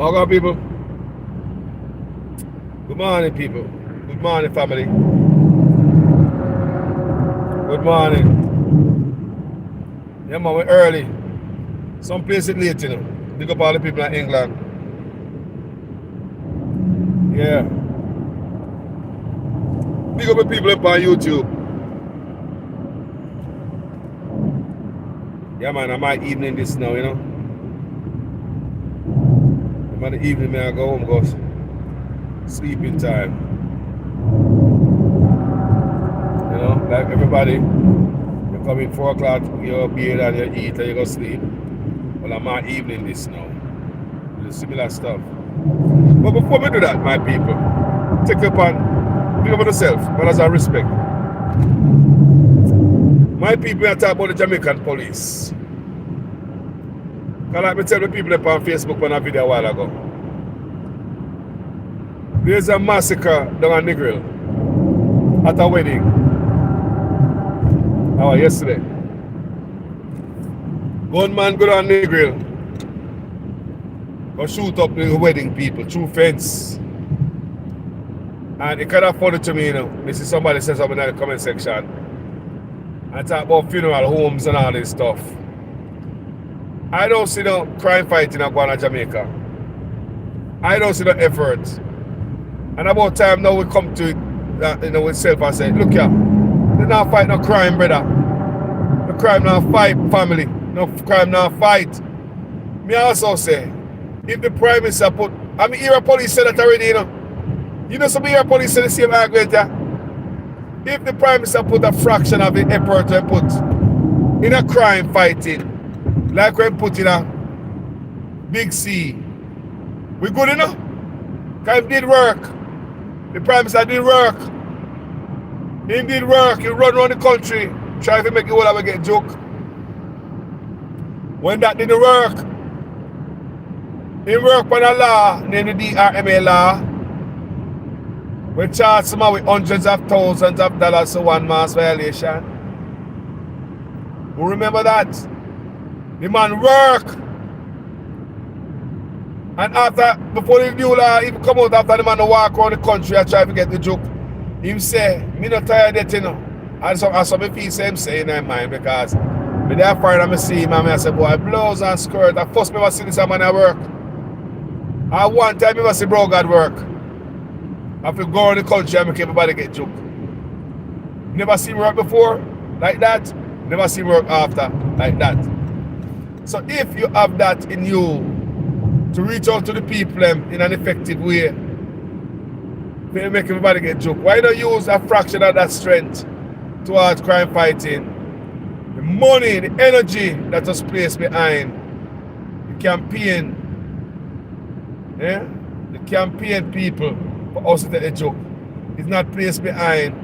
All right, people. Good morning, people. Good morning, family. Good morning. Yeah, man, we're early. Some places late, you know. Big up all the people in England. Yeah. Big up the people up on YouTube. Yeah, man, I'm at evening this now, you know. I'm at the evening, man, I go home, go sleeping time. You know, like everybody, you come in 4 o'clock, you beard and you eat and you go sleep. Well, I'm at evening this now. With similar stuff. But before we do that, my people, take up and think about yourself, but as I respect. My people are talking about the Jamaican police. Because like me tell the people up on Facebook on a video a while ago. There's a massacre down on Negril at a wedding. Oh, yesterday. Gunman go down Negril. Go shoot up the wedding people through fence. And it kind of funny to me, you know. This is somebody says something in the comment section. And talk about funeral homes and all this stuff. I don't see no crime fighting going on Jamaica. I don't see no effort. And about time now we come to it, you know, with self and say, look here, they not fight no crime, brother. No crime not fight, family. No crime not fight. Me also say, if the Prime Minister put, I mean, Era Police said that already, you know. You know, some Era Police said the same argument, yeah. If the Prime Minister put a fraction of the effort to put in a crime fighting, like when put in a big C, we good enough? Because it did work. The Prime Minister did work. He did work. He run around the country, try to make it all of get joke. When that didn't work, he worked on a law named the DRMA law. We charge someone with hundreds of thousands of dollars for one mass violation. Who remember that? The man work. And after, before the new law even come out, after the man walk around the country and try to get the joke, him say, me not tired of that, you know. And so me feel say him say in my mind because me there foreign and I see him and I say, boy, blouse and skirt. I first never see this man at work. And one time I never see bro God work. I have to go around the country and make everybody get joke. Never seen work before like that. Never seen work after like that. So if you have that in you to reach out to the people in an effective way, to make everybody get joke, why don't you use a fraction of that strength towards crime fighting? The money, the energy that was placed behind the campaign, yeah? The campaign people for us to take a joke is not placed behind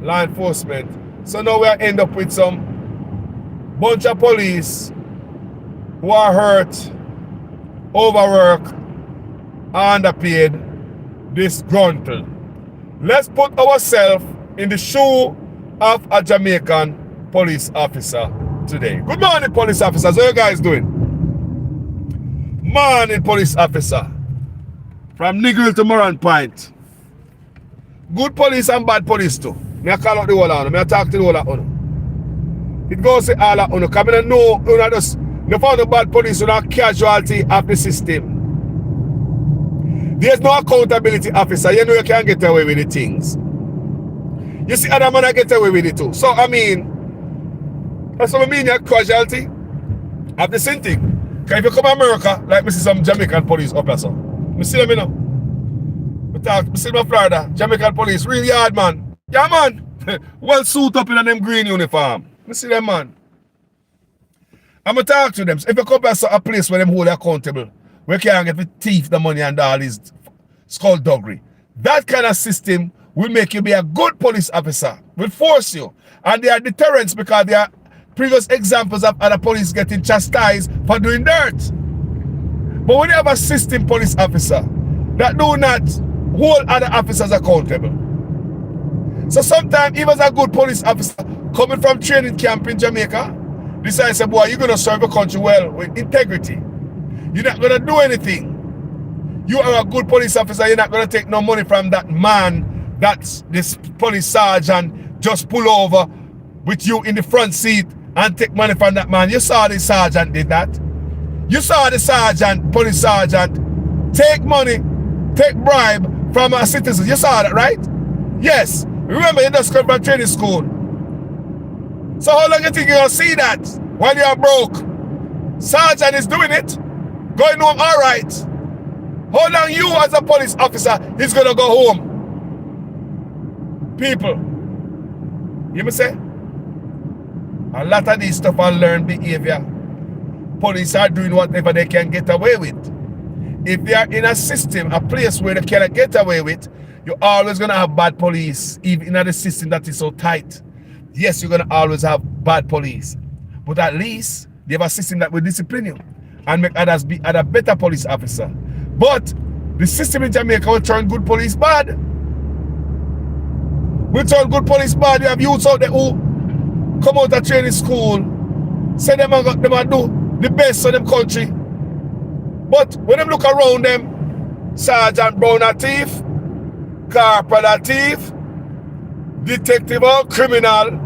law enforcement. So now we end up with some bunch of police who are hurt, overworked, underpaid, disgruntled. Let's put ourselves in the shoe of a Jamaican police officer today. Good morning, police officers. How you guys doing? Morning, police officer. From Negril to Moran Point. Good police and bad police too. Me I call out the whole of me I talk to the whole of you. It goes to all of you. Because I know you not just you found the bad police who are casualty of the system. There's no accountability officer. You know you can't get away with the things. You see other men get away with it too. So I mean, that's what I mean, you're casualty of the same thing. Because if you come to America, like me see some Jamaican police up here, so. I see them, you know. I see them in Florida, Jamaican police, really hard, man. Yeah, man. Well suit up in them green uniform. I see them, man. I'm going to talk to them. So if you come to a place where them hold accountable, where you can't get the thief the money and all this skullduggery, that kind of system will make you be a good police officer, will force you. And they are deterrents because they are previous examples of other police getting chastised for doing dirt. But when you have a system police officer that do not hold other officers accountable. So sometimes even as a good police officer coming from training camp in Jamaica, decide say, boy, you're going to serve the country well with integrity. You're not going to do anything You are a good police officer, you're not going to take no money from that man, that's this police sergeant, just pull over with you in the front seat and take money from that man. You saw the sergeant did that. You saw the sergeant, police sergeant, take money, take bribe from a citizen. You saw that, right? Yes. Remember, you just come from training school. So how long you think you're going to see that while you're broke? Sergeant is doing it, going home all right. How long you as a police officer is going to go home? People, you me say? A lot of these stuff are learned behavior. Police are doing whatever they can get away with. If they are in a system, a place where they cannot get away with, you're always going to have bad police, even in a system that is so tight. Yes, you're going to always have bad police. But at least they have a system that will discipline you and make others be a better police officer. But the system in Jamaica will turn good police bad. Will turn good police bad. You have youths out there who come out of training school, say them and do the best for them country. But when them look around them, Sergeant Brown a thief, Corporal a thief, detective or criminal,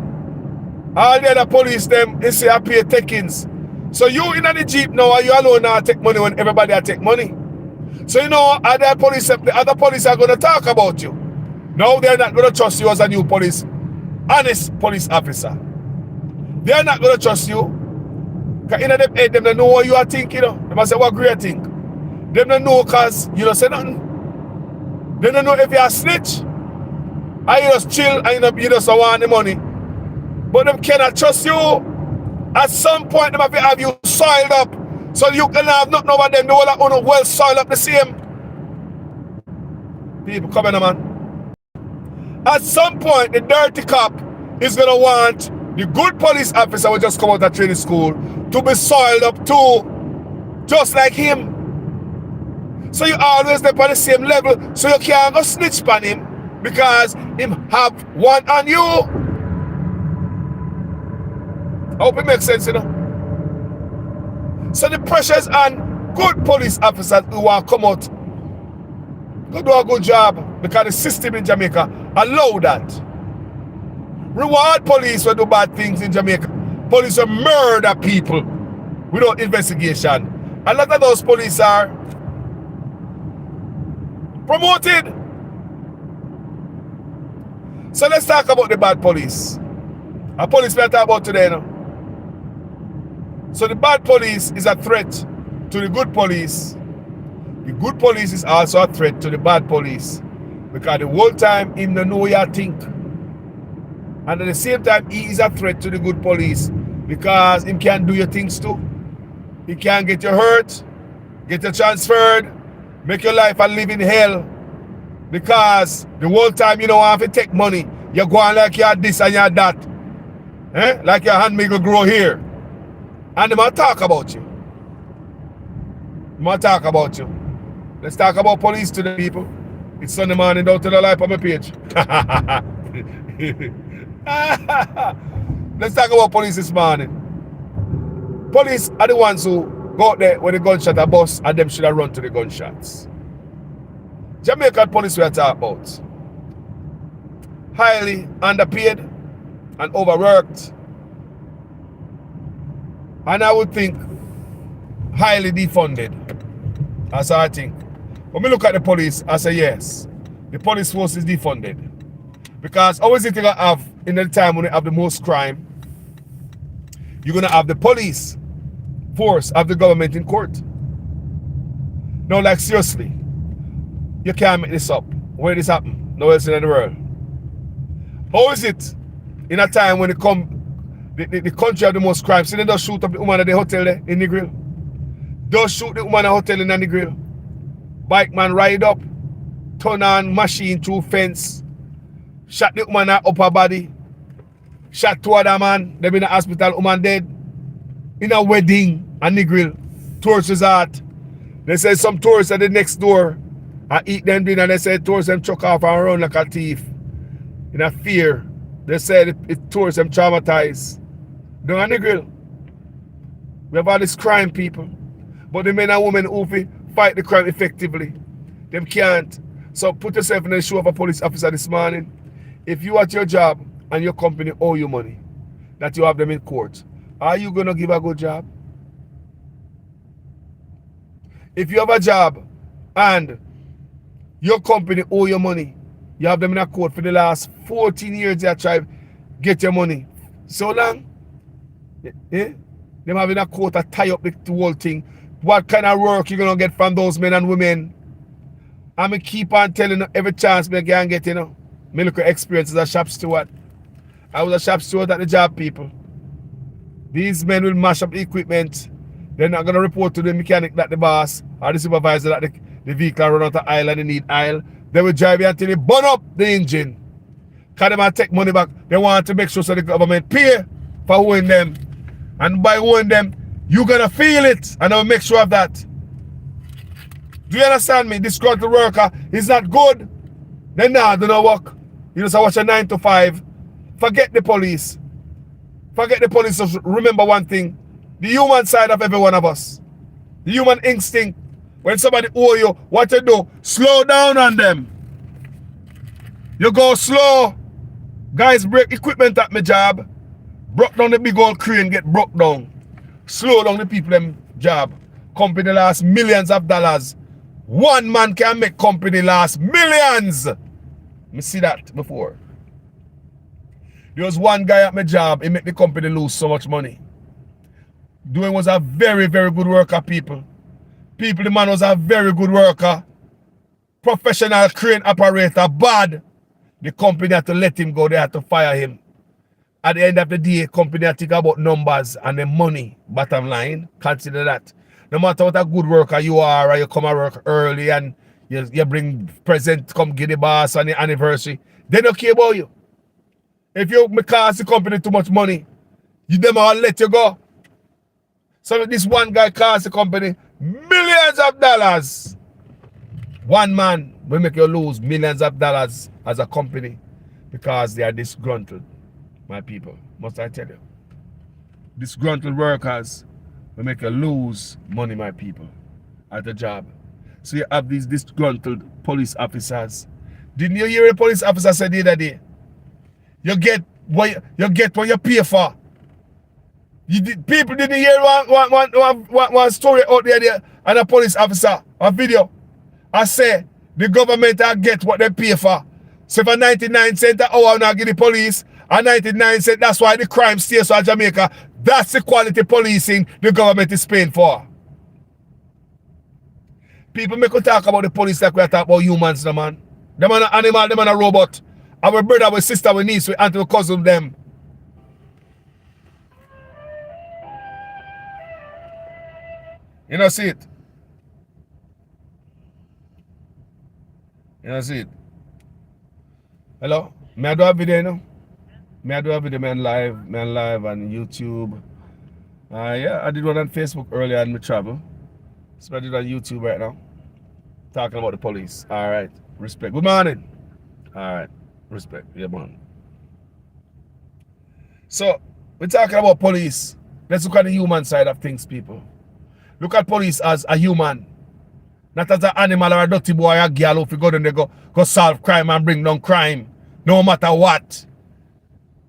all the other police them, they say I pay takings. So you in the jeep now, are you alone now take money when everybody a take money? So you know, the other police are going to talk about you. No, they're not going to trust you as a new police, honest police officer. They're not going to trust you. Because in them head, them don't know what you are thinking, you know. They must say, what great thing. Them don't know because you don't say nothing. They don't know if you're a snitch. And you just chill and you just want the money. But them cannot trust you. At some point, they might have you soiled up. So you can have nothing over them. They will have well soiled up the same. People, come in, man. At some point, the dirty cop is going to want the good police officer will just come out of training school to be soiled up too, just like him. So you always step on the same level, so you can't go snitch on him because him have one on you. I hope it makes sense, you know. So the pressures on good police officers who want to come out to do a good job because the system in Jamaica allow that. Reward police when do bad things in Jamaica. Police will murder people without investigation. A lot of those police are promoted. So let's talk about the bad police. A police we are talking about today now. So the bad police is a threat to the good police. The good police is also a threat to the bad police. Because the whole time him don't know what you think. And at the same time, he is a threat to the good police because him can do your things too. He can get you hurt, get you transferred, make your life a living hell. Because the whole time you don't have to take money, you're going like you're this and you're that. Like your hand may go grow here. And they might talk about you. They might talk about you. Let's talk about police today, people. It's Sunday morning down to the life on my page. Let's talk about police this morning. Police are the ones who go out there when the gunshot are bust and them should have run to the gunshots. Jamaican police we are talking about. Highly underpaid and overworked. And I would think highly defunded. That's how I think. When we look at the police, I say yes. The police force is defunded. Because always if you have in the time when you have the most crime, you're gonna have the police force of the government in court. No, like seriously. You can't make this up. Where this happen? Nowhere else in the world. How is it in a time when it come the country have the most crime? So they just shoot up the woman at the hotel there in the grill. Just shoot the woman at the hotel in the grill. Bike man ride up, turn on machine through fence, shot the woman at upper body, shot two other man, they been in the hospital, woman dead. In a wedding and the grill, tourist resort. They say some tourists at the next door and eat them dinner. They say tourists them chuck off and run like a thief. In a fear. They said it tourists them traumatized. Down on the grill. We have all this crime, people. But the men and women who fight the crime effectively. Them can't. So put yourself in the shoe of a police officer this morning. If you at your job and your company owe you money, that you have them in court, are you going to give a good job? If you have a job and your company owe you money, you have them in a court for the last 14 years, they try to get your money. So long, them having a court to tie up the whole thing. What kind of work you going to get from those men and women? I'm going to keep on telling you every chance I can get, you know. Me look at experience as a shop steward. I was a shop steward at the job, people. These men will mash up the equipment. They're not going to report to the mechanic that the boss or the supervisor that the vehicle run out of aisle and they need aisle. They will drive you until they burn up the engine. Because they might take money back. They want to make sure so the government pay for owing them. And by owing them, you're going to feel it. And I'll make sure of that. Do you understand me? Disgruntled worker is not good. Then nah, do not work. You just watch a 9 to 5. Forget the police. Forget the police. Just remember one thing. The human side of every one of us. The human instinct. When somebody owe you, what you do? Slow down on them. You go slow. Guys break equipment at my job. Broke down the big old crane, get broke down. Slow down the people them job. Company lost millions of dollars. One man can make company last millions. Me see that before. There was one guy at my job, he made the company lose so much money. Doing was a very, very good worker, people. The man was a very good worker. Professional crane operator, bad. The company had to let him go, they had to fire him. At the end of the day, company had to think about numbers and the money. Bottom line, consider that. No matter what a good worker you are, or you come to work early and you bring present, come give the boss on the anniversary, they don't care about you. If you cost the company too much money, them all let you go. So this one guy cost the company millions of dollars. One man will make you lose millions of dollars as a company because they are disgruntled, my people. Must I tell you? Disgruntled workers will make you lose money, my people, at the job. So you have these disgruntled police officers. Didn't you hear a police officer say the other day? You get what you pay for. People didn't hear one story out there and a police officer, a video. I say the government will get what they pay for. So for 99 cents an hour now give the police, and 99 cents, that's why the crime stays so in Jamaica. That's the quality policing the government is paying for. People make us talk about the police like we are talking about humans, no man. Them are an animal, them are a robot. Our brother, our sister, our niece, our aunt, our cousin, them. You know, see it? You know, see it? Hello? May I do a video now? May I do a video, man, live on YouTube. Yeah, I did one on Facebook earlier on my travel. So I did on YouTube right now. Talking about the police. All right. Respect. Good morning. All right. Respect. Yeah, man. So, we're talking about police. Let's look at the human side of things, people. Look at police as a human. Not as an animal or a dirty boy or a girl who go down there go solve crime and bring down crime. No matter what.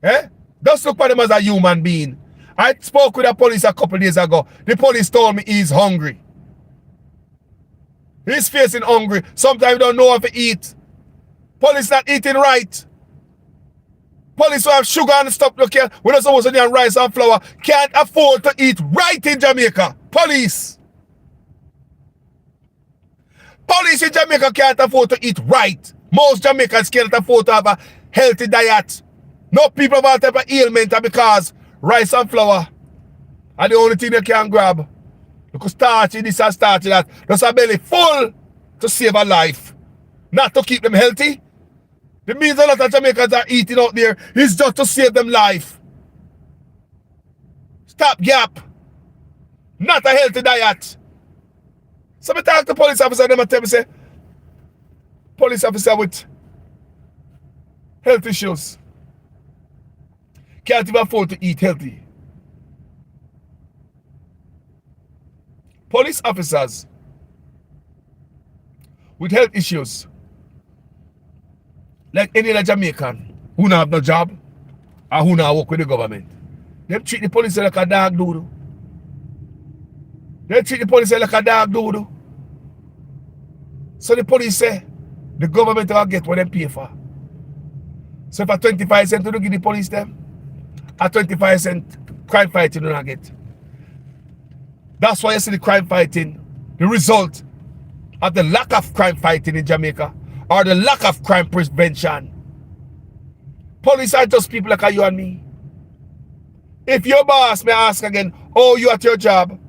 Eh? Just look at them as a human being. I spoke with the police a couple days ago. The police told me he's hungry. He's facing hungry. Sometimes don't know what to eat. Police not eating right. Police who have sugar and stuff, look here, we don't supposed to do rice and flour, can't afford to eat right in Jamaica. Police. Police in Jamaica can't afford to eat right. Most Jamaicans can't afford to have a healthy diet. No people have all type of ailment because rice and flour are the only thing they can grab. Because starchy this and starchy that. Just a belly full to save a life. Not to keep them healthy. The means a lot of Jamaicans are eating out there is just to save them life. Stop gap. Not a healthy diet. So I talk to police officer, them and tell me say, police officer with health issues can't even afford to eat healthy. Police officers with health issues. Like any other Jamaican who not have no job or who not work with the government. Them treat the police like a dog doodle. They treat the police like a dog doodle. So the police say the government will get what they pay for. So if a 25 cent to give the police them, a 25 cent crime fighting do not get. That's why you see the crime fighting, the result of the lack of crime fighting in Jamaica or the lack of crime prevention. Police are just people like you and me. If your boss may ask again, oh, you at your job,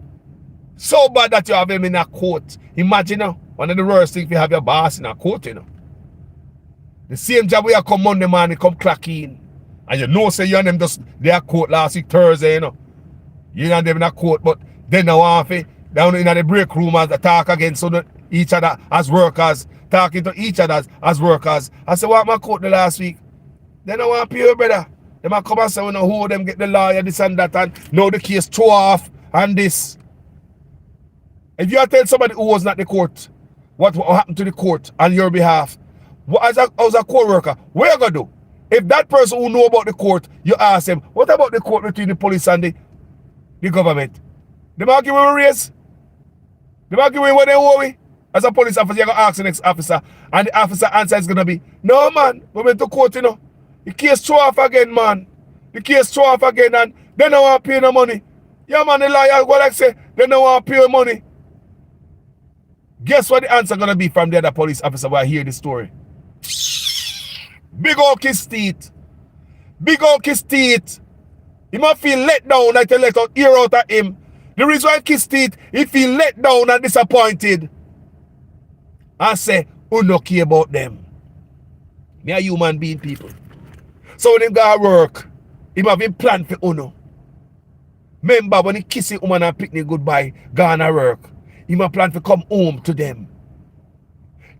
so bad that you have him in a court. Imagine now, one of the worst things if you have your boss in a court, you know. The same job where you come Monday morning, come clock in. And you know, say you and them just, they are court last week, Thursday, you know. You and them in a court, but then now want to down in the break room as they talk again, so that each other as workers, talking to each other as workers. I said, what my court the last week? Then I want to pay your brother. They might come and say, we know who them get the lawyer, this and that, and now the case throw off and this. If you tell somebody who was not the court, what happened to the court on your behalf, as a court worker, what you going to do? If that person who know about the court, you ask them, what about the court between the police and the government? They might give you a raise. They might give you what they owe me. As a police officer, you're going to ask the next officer, and the officer answer is going to be, no man, we went to court, you know. The case throw off again, man. The case throw off again, and they don't want to pay no money. Yeah, man, the lawyer, what I say, they don't want to pay money. Guess what the answer going to be from the other police officer when I hear the story? Big old kiss teeth. Big old kiss teeth. He might feel let down like you let out ear out of him. The reason why kiss teeth, he feel let down and disappointed. And say, who no care about them? Me a human being, people. So when him go to work, he have been planned for Uno. Remember when he kiss a woman and picnic goodbye, gone to work, he have plan to come home to them.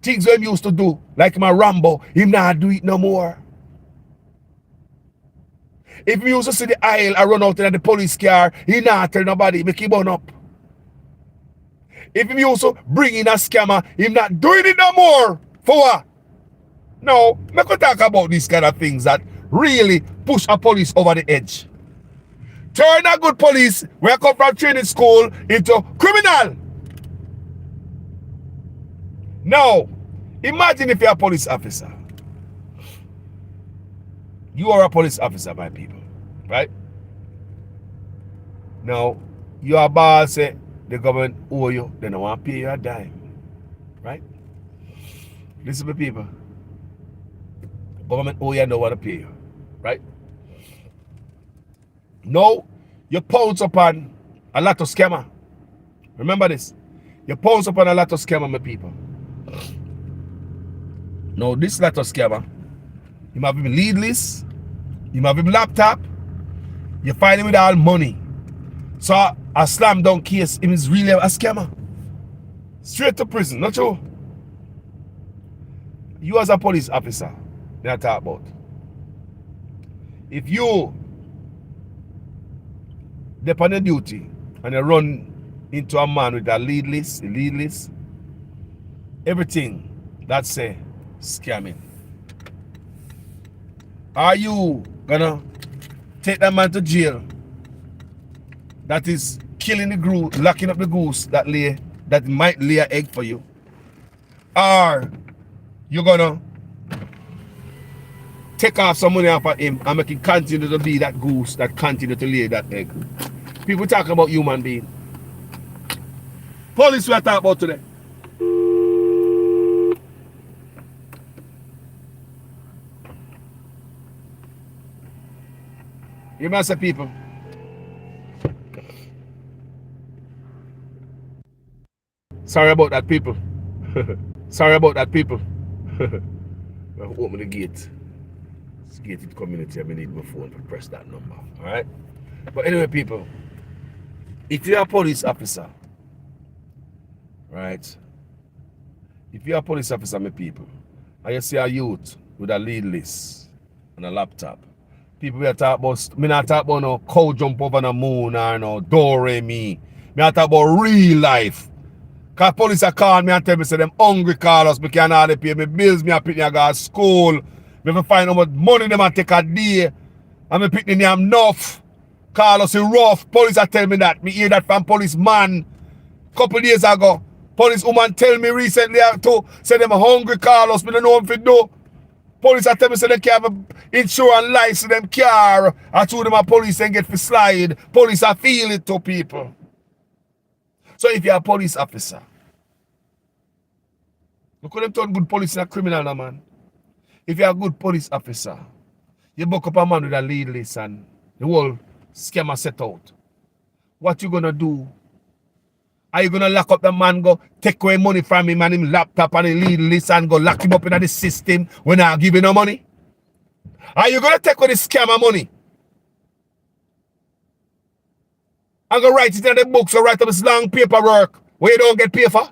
Things we used to do, like my Rambo, him not do it no more. If we used to see the aisle and run out in the police car, he not tell nobody, make him burn up. If he used to bring in a scammer, him not doing it no more. For what? No, we could talk about these kind of things that really push a police over the edge. Turn a good police, where I come from training school, into criminal. Now, imagine if you're a police officer. You are a police officer, my people, right? Now, your boss say the government owe you, they don't want to pay you a dime, right? Listen to people. The government owe you and don't want to pay you, right? No, you pounce upon a lot of scammer. Remember this. You pounce upon a lot of scammer, my people. Now, this lot of scammer, you might be leadless, you might be laptop, you find him with all money. So a slam dunk case, him is really a scammer. Straight to prison, not true? You as a police officer, they are talk about. If you depend on duty and you run into a man with a leadless, everything that's a scamming. Are you gonna take that man to jail that is killing the goose, locking up the goose that might lay an egg for you? Or you're gonna take off some money off of him and make him continue to be that goose that continue to lay that egg? People talk about human being. Police we are talking about today. You must say people. Sorry about that, people. Sorry about that, people. I'll open the gate. This gated community, I need my phone to press that number. Alright? But anyway, people, if you're a police officer, right? If you're a police officer, my people, and you see a youth with a lead list and a laptop, people we are talking about, me not talk about no cow jump over the moon or no Dore me. Me not talk about real life. Because police are call me and tell me, say them hungry call us, me can't hardly pay me bills, me a pick me a go to school. Me have to find out how much money them a take a day. And me pick me name enough. Call us rough. Police are tell me that. Me hear that from policeman couple days ago. Police woman tell me recently too, say them hungry call us, me don't know what to do. Police are tell me say they can't have a insurance license them car. I told them a police and get for slide. Police are feel it to people. So if you're a police officer, look how them turn good police in a criminal now, man. If you're a good police officer, you buck up a man with a lead list and the whole scammer set out. What you gonna do? Are you gonna lock up the man, go take away money from him and him laptop and the lead list and go lock him up in the system when I give you no money? Are you gonna take away the scammer money? I'm going to write it in the books or write up this long paperwork where you don't get paid for?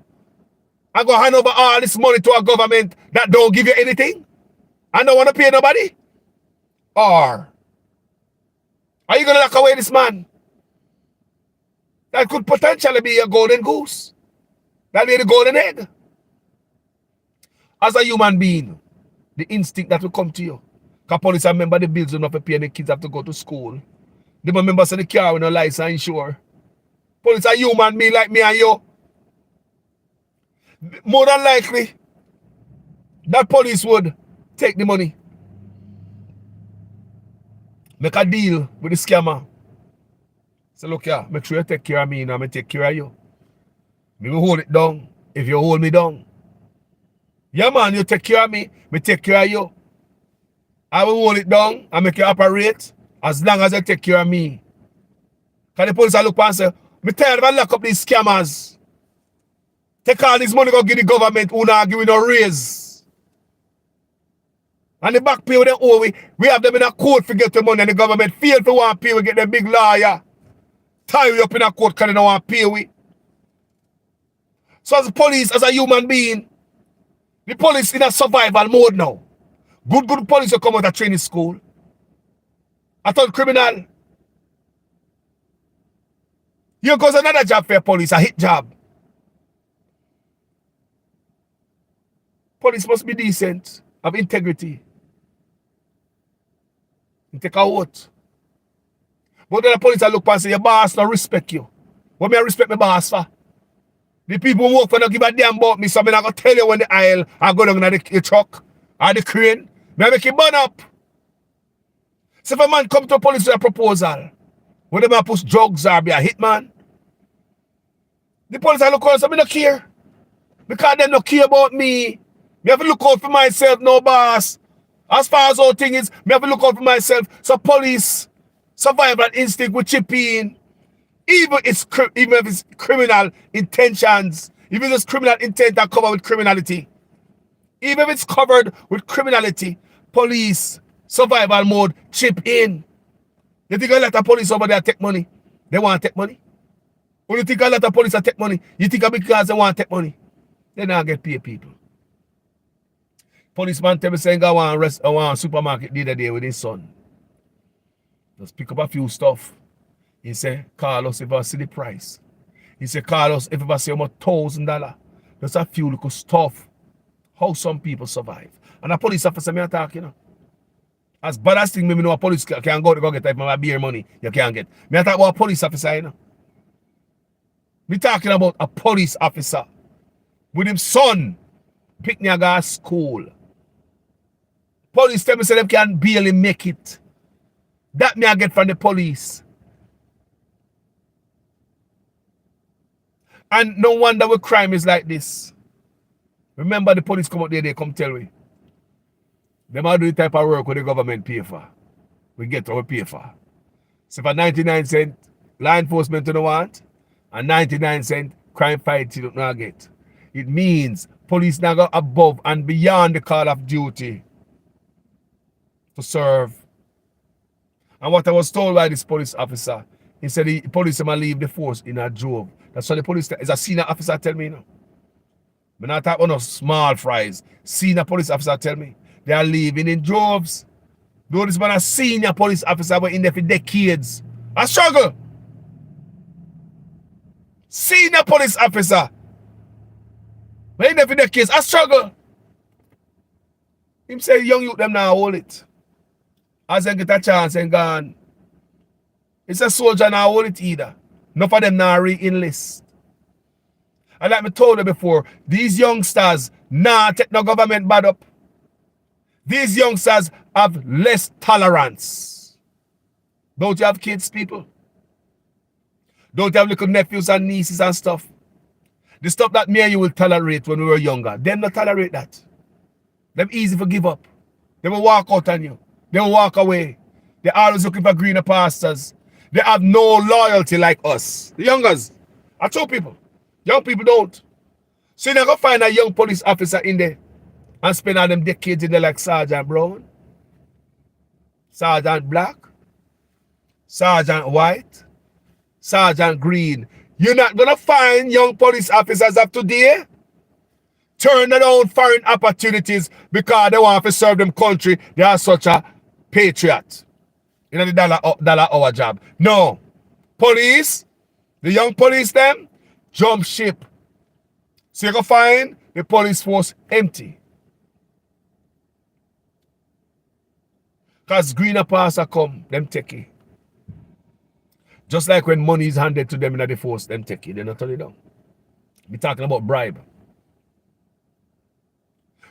I'm going to hand over all this money to a government that don't give you anything? I don't want to pay nobody? Or are you going to lock away this man? That could potentially be a golden goose. That be the golden egg. As a human being, the instinct that will come to you. Because police remember the bills don't have to pay and the kids have to go to school. They members of the car with no license insure. Police are human being like me and you. More than likely, that police would take the money. Make a deal with the scammer. So look here, make sure you take care of me and I take care of you. Me will hold it down if you hold me down. Yeah man, you take care of me, me take care of you. I will hold it down and make you operate as long as you take care of me. Because the police will look and say, me tired of lock up these scammers. Take all this money go give the government who not giving no raise. And the back pay with them owe we have them in a court to get the money and the government fail to want to pay we get them big lawyer. Tie you up in a court because they don't want to pay we. So as a police, as a human being, the police in a survival mode now. Good police will come out of training school. I thought criminal. Here goes another job for police, a hit job. Police must be decent, have integrity. You take a vote. But then the police will look and say, your boss don't respect you. What may I respect my boss for? The people who work for don't give a damn about me, so I'm not going to tell you when the aisle I go down in the truck or the crane. May I make it burn up. So if a man come to the police with a proposal, whether they push drugs or be a hitman, the police will look out and say, I don't care. Because they don't care about me. Me have to look out for myself, no boss. As far as all thing is, me have to look out for myself. So police, survival instinct will chip in. Even if it's criminal intentions, even if it's criminal intent that covered with criminality, even if it's covered with criminality, police, survival mode, chip in. You think a lot of police over there take money? They want to take money? Or you think a lot of police take money? You think because they want to take money? They not get paid people. Policeman tell me saying I want a supermarket the other day with his son. Just pick up a few stuff. He say, call us if I see the price. He say, call us if I see almost $1,000. Just a few little stuff. How some people survive. And a police officer me attack, you know. As bad as thing, me know a police can go to get if my beer money, you can't get. Me attack about a police officer, you know. Me talking about a police officer with his son pick me a guy school. Police tell me say them can barely make it. That me I get from the police. And no wonder what crime is like this. Remember the police come out there, they come tell me. They might do the type of work where the government pay for. We get what we pay for. So for 99 cents, law enforcement don't want, and 99 cents, crime fight you don't not get. It means police now go above and beyond the call of duty to serve. And what I was told by this police officer, he said the police might leave the force in a drove. That's what the police is a senior officer tell me now. But not talk about no small fries. Senior police officer tell me they are leaving in droves. Though this man a senior police officer but in there for decades. A struggle. Senior police officer But in the case, I struggle. Him say young youth them now hold it. As they get a chance and gone. It's a soldier now hold it either. None of them now re-enlist. And like me told you before, these youngsters nah take no government bad up. These youngsters have less tolerance. Don't you have kids, people? Don't you have little nephews and nieces and stuff? The stuff that me and you will tolerate when we were younger, them not tolerate that. Them easy to give up. They will walk out on you. They will walk away. They're always looking for greener pastures. They have no loyalty like us. The youngers. I told people. Young people don't. So you're not going to find a young police officer in there and spend all them decades in there like Sergeant Brown, Sergeant Black, Sergeant White, Sergeant Green. You're not going to find young police officers of today turn down foreign opportunities because they want to serve them country. They are such a patriot. You know the dollar hour job. No. Police, the young police them, jump ship. So you can find the police force empty. Because greener passer come, them take it. Just like when money is handed to them in the force, them take it. They not turn it down. We're talking about bribe.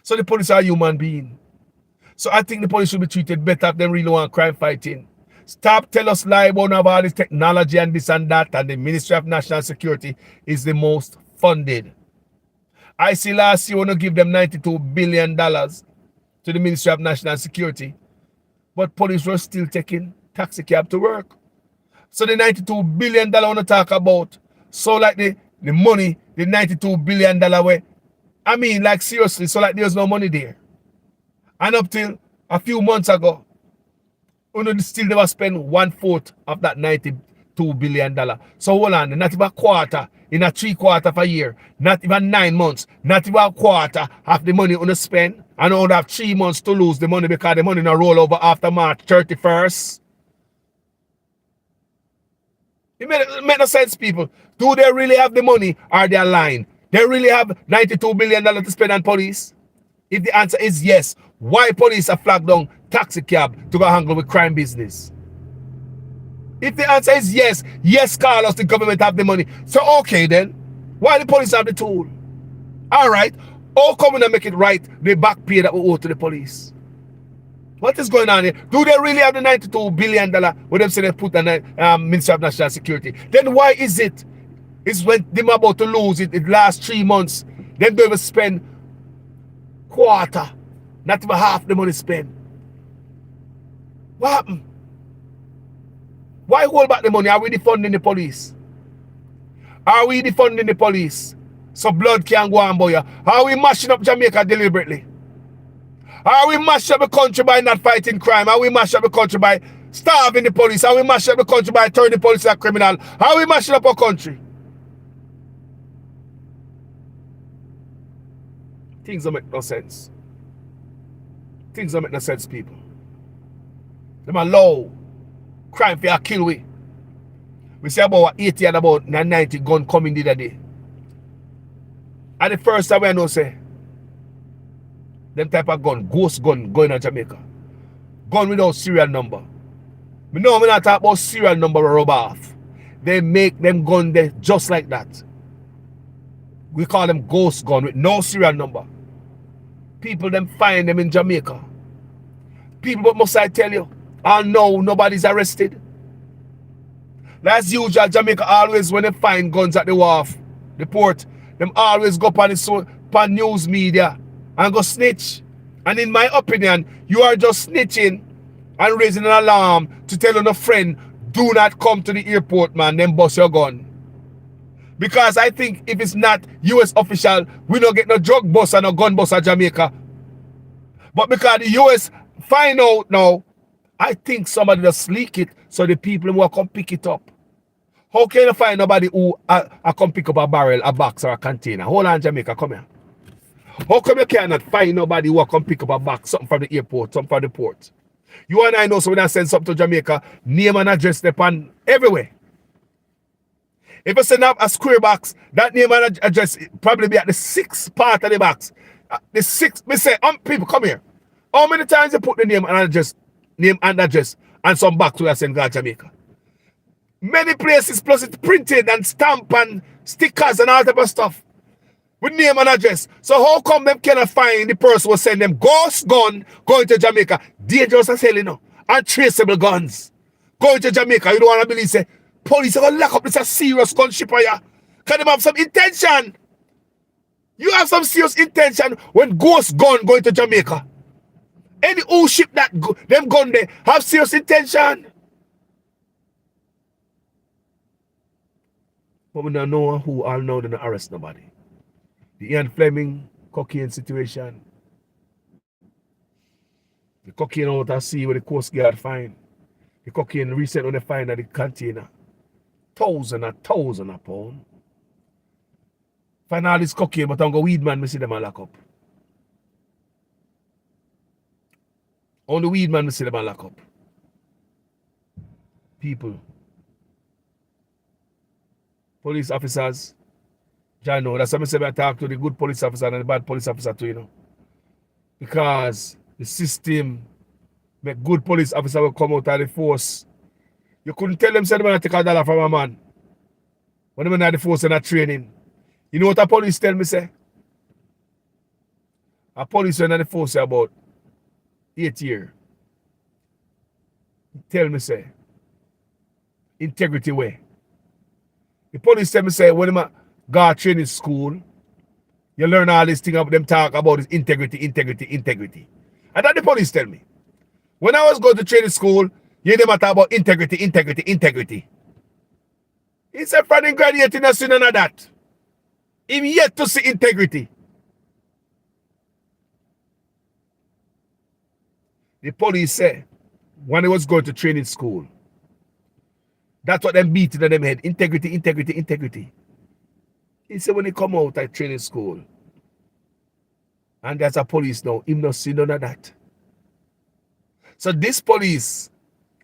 So the police are human beings. So I think the police should be treated better if they really want crime fighting. Stop tell us lie about all this technology and this and that, and the Ministry of National Security is the most funded. I see last year want to give them $92 billion to the Ministry of National Security, but police were still taking taxi cab to work. So the $92 billion I want to talk about, so like the money, the $92 billion way, I mean like seriously, so like there's no money there. And up till a few months ago, we still never spend 1/4 of that $92 billion. So hold on, not even a quarter in a 3/4 of a year, not even 9 months, not even a quarter of the money we spend, and only have 3 months to lose the money because the money not roll over after March 31st. It make no sense, people. Do they really have the money or they are lying? They really have $92 billion to spend on police? If the answer is yes, why police are flagged down taxi cab to go handle with crime business? If the answer is yes, yes, Carlos, the government have the money. So okay then, why the police have the tool? All right, how come we not make it right the back pay that we owe to the police? What is going on here? Do they really have the $92 billion when them say they put the Ministry of National Security? Then why is it? It's when them about to lose it the last 3 months, them don't even spend quarter, not even half the money spent. What happened? Why hold back the money? Are we defunding the police? Are we defunding the police so blood can go on, boy? Are we mashing up Jamaica deliberately? Are we mashing up the country by not fighting crime? Are we mashing up the country by starving the police? Are we mashing up the country by turning the police a criminal? Are we mashing up our country? Things don't make no sense. Things don't make no sense, people. Them allow crime for a kill we. We say about 80 and about 90 gun coming the other day. And the first time I know say, them type of gun, ghost gun going on Jamaica. Gun without serial number. We know we're not talking about serial number or rub off. They make them gun there just like that. We call them ghost gun with no serial number. People them find them in Jamaica. People, what must I tell you? I know nobody's arrested. That's usual. Jamaica always when they find guns at the wharf, the port, them always go on the news media and go snitch. And in my opinion, you are just snitching and raising an alarm to tell a friend, do not come to the airport, man, then bust your gun. Because I think if it's not US official, we don't get no drug bust and no gun bust at Jamaica. But because the US find out now, I think somebody just leak it so the people will come pick it up. How can you find nobody who come pick up a barrel, a box, or a container? Hold on, Jamaica, come here. How come you cannot find nobody who come pick up a box, something from the airport, something from the port? You and I know, so when I send something to Jamaica, name and address them everywhere. If I send up a square box, that name and address probably be at the 6th part of the box. The 6th, me say, people come here. How many times you put the name and address and some box where I send God Jamaica? Many places, plus it's printed and stamped and stickers and all type of stuff with name and address. So how come them cannot find the person who send them ghost gun going to Jamaica? Dangerous as hell, you know. Untraceable guns. Going to Jamaica, you don't want to believe, say, police are going to lock up this a serious gunship for you. Can them have some intention? You have some serious intention when ghost gun going to Jamaica. Any old ship that them gun there have serious intention. But we don't know who all know they don't arrest nobody. The Ian Fleming cocaine situation. The cocaine out at sea where the Coast Guard find. The cocaine recent when they find at the container. Thousands of pounds. Find all this cocaine, but I'm going to weed man, me see them all lock up. On the weed man, me see them all lock up. People. Police officers. John know. That's why I say I talk to the good police officer and the bad police officer too, you know. Because the system make good police officer will come out of the force. You couldn't tell them say they're going to take $1 from a man. When they're in the force and not training. You know what a police tell me say? A police when in the force about 8 years. Tell me say. Integrity way. The police tell me say when them go training school, you learn all this thing about them talk about is integrity. And that the police tell me. When I was going to training school, you never talk about integrity. He said, friend, graduating has seen none of that. Him yet to see integrity. The police say, when he was going to training school, that's what them beating in them head. Integrity. He said when he come out at training school, and there's a police now, him not see none of that. So this police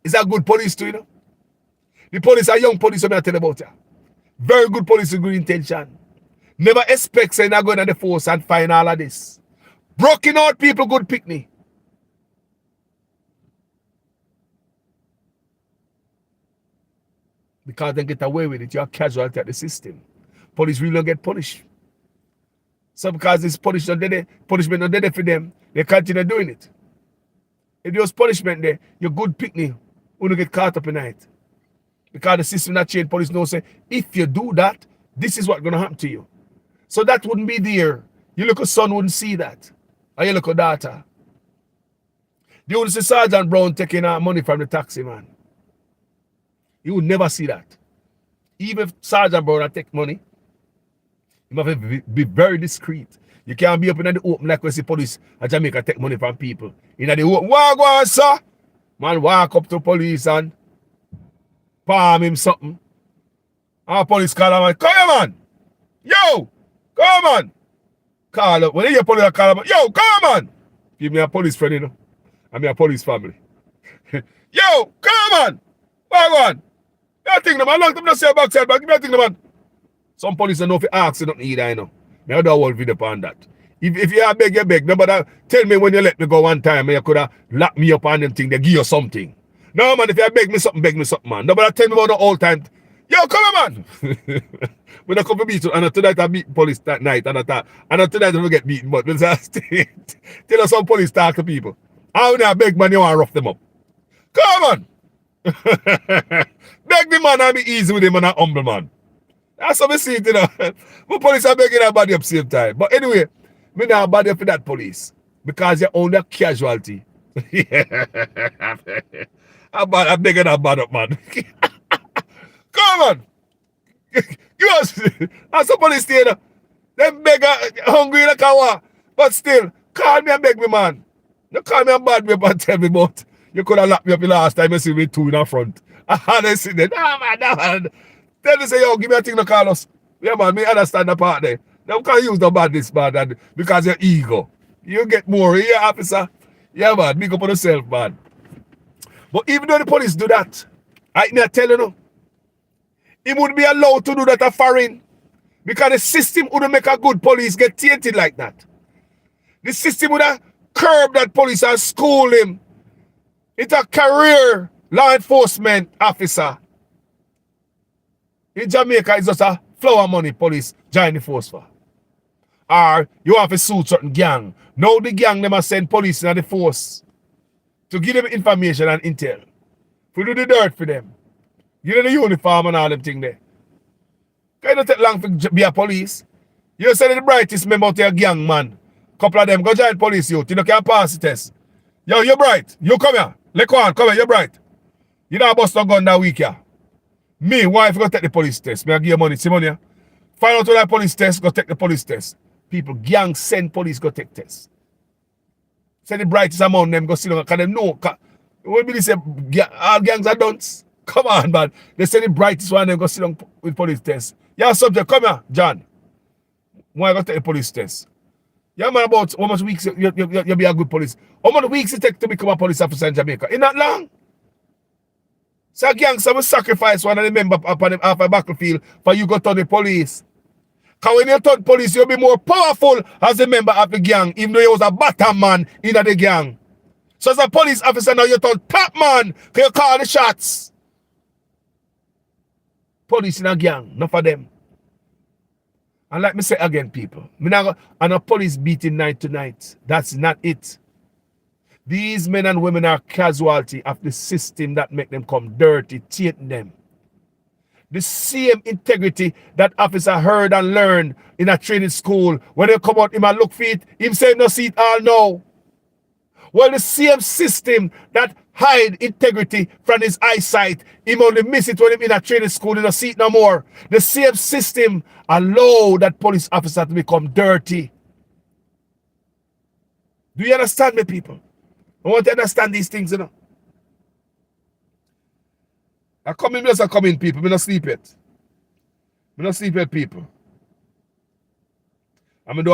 is a good police too, you know. The police are young police, I'm going to tell about you. Very good police with good intention. Never expect saying they're going to the force and find all of this. Broken out people good picnic. Because they get away with it, you're a casualty at the system. Police really don't get punished. So because this punishment not there for them, they continue doing it. If there was punishment there, you're good picnic, you don't get caught up in it. Because the system not change, police know say, if you do that, this is what's going to happen to you. So that wouldn't be there. Your little son wouldn't see that. Or your little daughter. You would see Sergeant Brown taking money from the taxi man. You would never see that. Even if Sergeant Brown take money, you must be very discreet. You can't be up in the open like when the police at Jamaica take money from people. In the open, walk on, sir. Man walk up to police and palm him something. Our police call him and come here, man. Yo, come on. Call up. When you hear police call him, yo, come on. Give me a police friend, you know. I'm a police family. Yo, come on. Walk on. I think the man, long time not say backside, but give me a thing, the man. Some police don't know if you ask you nothing either, you know. I don't want video on that. If you are beg, you beg. Nobody tell me when you let me go one time, you could have locked me up on them thing, they give you something. No, man, if you beg me something, man. Nobody tell me about the whole time. Yo, come on, man. When I come to beat you, and tonight I beat police that night, and tonight I don't get beaten, but tell us some police talk to people. How when I beg, man, you want to rough them up. Come on. Beg the man and be easy with him and a humble man. That's how we see it, you know. But police are begging everybody up same time. But anyway, me not bad for that police. Because you're only a casualty. I'm begging that bad up, man. Come on. Give us. That's some police there. Them beggar hungry in the car. But still, call me and beg me, man. You call me and bad me up and tell me about. You could have locked me up the last time you see me two in the front. And they see that, no man. Tell me say, yo, give me a thing to call us. Yeah, man, me understand the part there. They can't use the badness, man, because your ego. You get more, yeah, officer. Yeah, man, big up on yourself, man. But even though the police do that, I tell you, He would be allowed to do that at foreign. Because the system wouldn't make a good police get tainted like that. The system would have curbed that police and school him. It's a career law enforcement officer. In Jamaica, it's just a flower money police join the force for. Or you have to suit certain gang. Now the gang them send police in the force to give them information and intel. To do the dirt for them. Give them the uniform and all them thing there. It don't take long to be a police. You send the brightest member to your gang, man. Couple of them go join police youth. You can pass the test. Yo, you're bright. You come here. Let go on, come here, you're bright. You don't bust no gun that week, yeah. Me, wife, go take the police test. Me, I give you money. See money, yeah? Find out where that police test, go take the police test. People, gang send police, go take tests. Send the brightest among them, go sit down. Because they know. When they say all gangs are dunce. Come on, man. They send the brightest one, them go sit down with police test. Yeah, subject, come here, John. Why go take the police test? Yeah, man, about how much weeks you be a good police. How many weeks it take to become a police officer in Jamaica? It's not long. So gangster will sacrifice one of the members off a battlefield for you go turn the police. Because when you turn police, you'll be more powerful as a member of the gang, even though you was a bottom man in the gang. So as a police officer now, you turn top man, because you call the shots. Police in a gang, not for them. And like me say again, people, I'm a police beating night to night. That's not it. These men and women are casualty of the system that make them come dirty, tainting them. The same integrity that officer heard and learned in a training school, when they come out, him and look for it, him say no see it all now. Well, the same system that hide integrity from his eyesight, him only miss it when him in a training school, he don't see it no more. The same system allow that police officer to become dirty. Do you understand me, people? I want to understand these things, you know. I come in, people. I don't sleep yet. I don't sleep yet, people. I'm going to do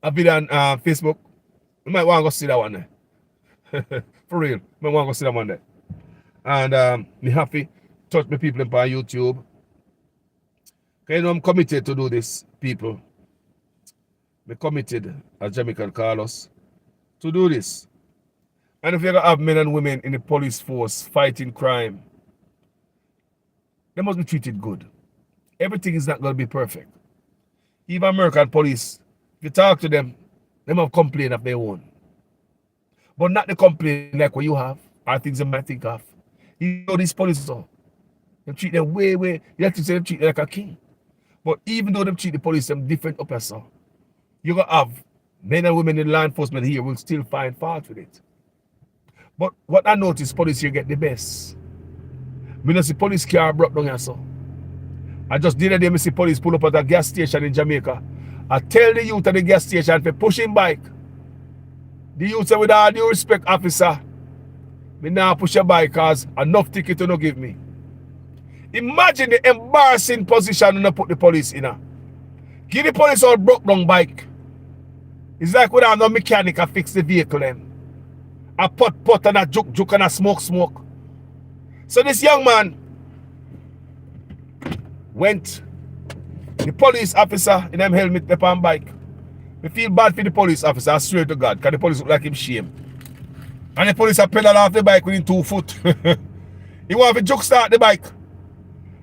a video on Facebook. You might want to go see that one there. For real. You might want to go see that one there. And me happy touch my people on YouTube. Okay, you know I'm committed to do this, people. I'm committed, as Jamaican call us, to do this. And if you're going to have men and women in the police force fighting crime, they must be treated good. Everything is not going to be perfect. Even American police, if you talk to them, they have complaint of their own. But not the complaint like what you have, or things they might think of. You know these police, so they treat them way, you have to say they treat them like a king. But even though they treat the police them different up as so, you're going to have men and women in law enforcement here will still find fault with it. But what I notice, police here get the best. I don't see police car brought down here, so. I just did a day, I see police pull up at a gas station in Jamaica. I tell the youth at the gas station for pushing bike. The youth say, with all due respect, officer, me now push a bike because enough ticket to not give me. Imagine the embarrassing position to put the police in. Give the police all broke down bike. It's like without no mechanic I fix the vehicle then. A pot and a juke and a smoke. So this young man went, the police officer in them helmet upon bike. I feel bad for the police officer, I swear to God, because the police look like him shame. And the police are pedal off the bike within 2 foot. He want to juke start the bike.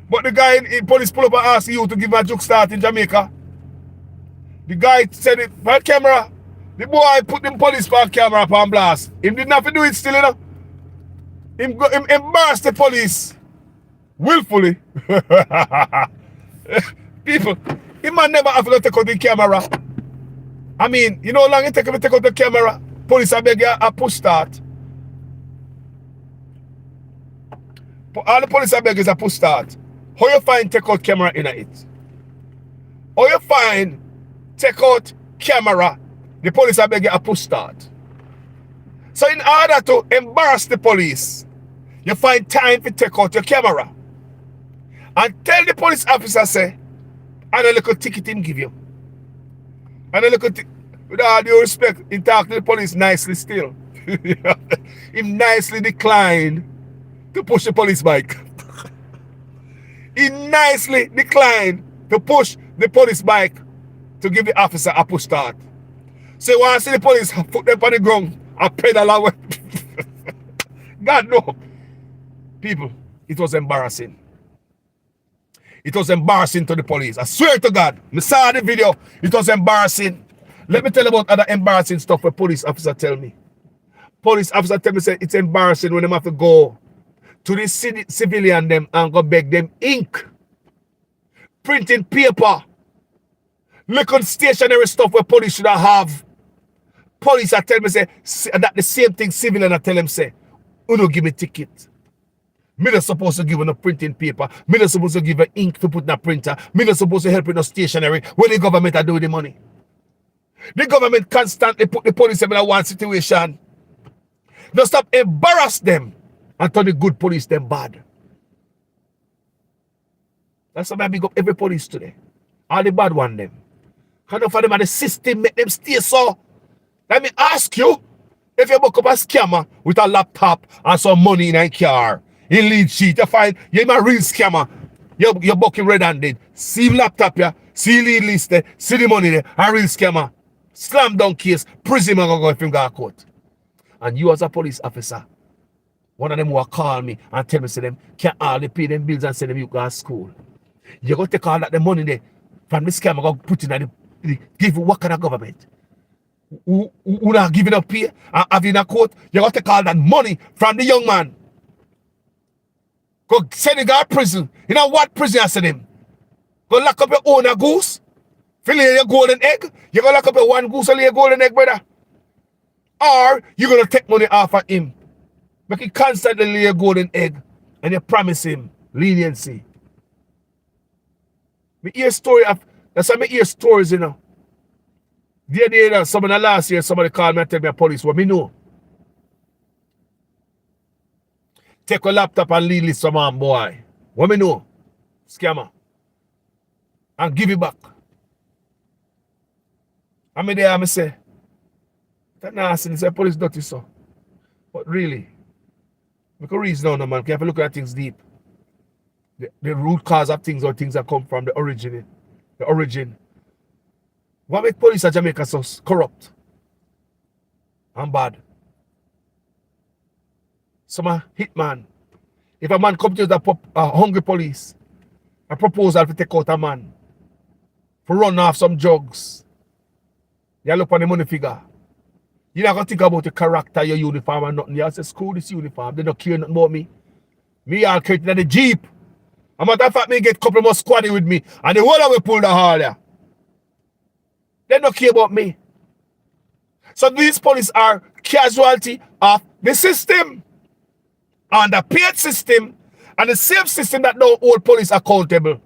But the guy in police pull up and ask you to give him a juke start in Jamaica. The guy said it for camera. The boy put them police for camera upon blast. Him didn't have to do it still, you know. Him embarrassed the police. Willfully. People, he man never have to take out the camera. I mean, you know how long it take him to take out the camera? Police are beg you a push start. All the police are beg is a push start. How you find take out camera in it? How you find take out camera, the police are beg you a push start. So in order to embarrass the police, you find time to take out your camera. And tell the police officer, say, and a little ticket him give you. And a little with all due respect, he talk to the police nicely still. He nicely declined to push the police bike. He nicely declined to push the police bike to give the officer a push start. So when I see the police put them on the ground and pedal away. God no. People, it was embarrassing. It was embarrassing to the police. I swear to God. I saw the video. It was embarrassing. Let me tell you about other embarrassing stuff a police officer tell me. Police officer tell me say it's embarrassing when they have to go to the civilian them and go beg them ink, printing paper, little stationary stuff where police should have. Police I tell me say that the same thing civilian I tell them say, you don't give me ticket. Me not supposed to give you no printing paper. Me not supposed to give you ink to put in a printer. Me not supposed to help with no stationery when the government are doing the money. The government constantly put the police in one situation. Don't stop embarrass them and turn the good police them bad. That's why I big up every police today. All the bad one them. Enough of them and the system make them stay so. Let me ask you, if you book up a scammer with a laptop and some money in a car, in lead sheet, you find you're a real scammer. You're booking red-handed. See him laptop here, see lead list there, see the money there, a real scammer. Slam down case, prison man gonna go if him go to court. And you as a police officer, one of them will call me and tell me, say them, can't all they pay them bills and send them you go to school. You're going to take all that the money there from the scammer, go put in the give what kind of government? Who not giving up pay and having a court? You're going to take all that money from the young man. Go send him to prison. You know what prison I send him? Go lock up your own a goose. Fillet your golden egg. You're going to lock up your one goose and lay your golden egg, brother. Or you're going to take money off of him. Make him constantly lay a golden egg and you promise him leniency. Me hear story of, that's why me hear stories, you know. The other day, somebody last year, somebody called me and tell me a police what me know. Take a laptop and lead list some man, boy. What me know? Scammer. And give it back. And me there, I say, that nasty, it's a police dirty so. But really, we can reason now, man. You have to look at things deep. The root cause of things or things that come from the origin. The origin. What make police at Jamaica so corrupt and bad? Some hitman. If a man comes to the hungry police, a proposal to take out a man, for run off some drugs, you look on the money figure. You're not going to think about the character, your uniform and nothing. You say, screw this uniform. They don't care nothing about me. Me all creating the Jeep. A matter of fact, me get a couple more squaddy with me. And the whole of we pull the hall there. They don't care about me. So these police are casualty of the system. And the paid system. And the same system that don't hold police accountable.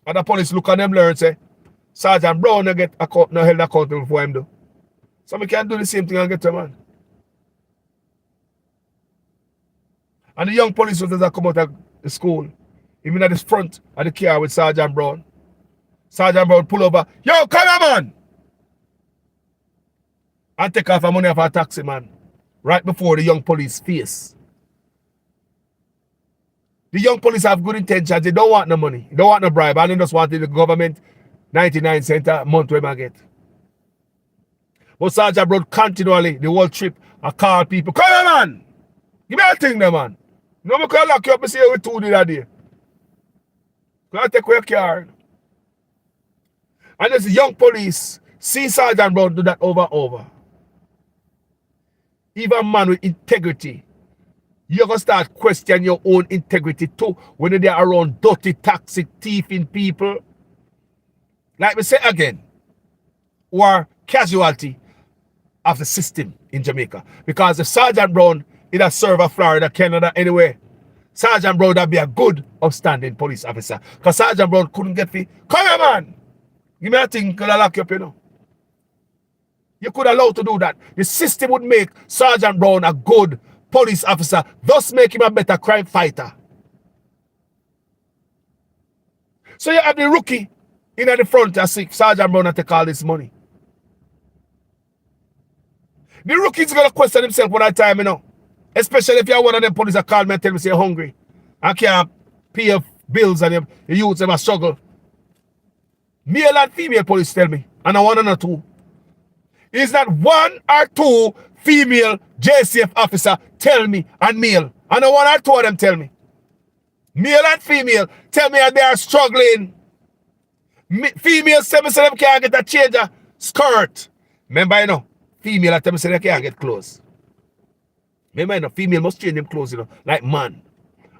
And the police look at them learn and say, Sergeant Brown no get no held accountable for him though. So we can do the same thing and get to a man. And the young police officers that come out of the school, even at the front of the car with Sergeant Brown. Sergeant Brown pull over, yo, come on, man! And take off the money off a taxi, man. Right before the young police face. The young police have good intentions. They don't want no money. They don't want no bribe. And they just want the government 99 cents a month where I get. But Sergeant Brown continually, the whole trip, I call people, come on, man! Give me a thing there, man. No, I can lock you up and say we two did that day. Can I take away your car? And there's the young police see Sergeant Brown do that over and over. Even a man with integrity, you're going to start questioning your own integrity too when they're around dirty, toxic, thieving people. Like we say again, or casualty of the system in Jamaica. Because if Sergeant Brown in a server Florida, Canada, anyway, Sergeant Brown would be a good, upstanding police officer. Because Sergeant Brown couldn't get the, come here, man! Give me a thing, could I lock you up, you know? You could allow to do that. The system would make Sergeant Brown a good police officer, thus make him a better crime fighter. So you have the rookie in the front to see Sergeant Brown to take all this money. The rookie's going to question himself one at a time, you know. Especially if you're one of them police that call me and tell me say you're hungry. I can't pay your bills and the youths them a struggle. Male and female police tell me, and I one and a two. Is that one or two female JCF officer tell me, and male, and I one or two of them tell me. Male and female tell me that they are struggling. Female tell me say them can't get a change of skirt. Remember, you know, female tell me say they can't get clothes. Remember, you know, female must change them clothes, you know, like man.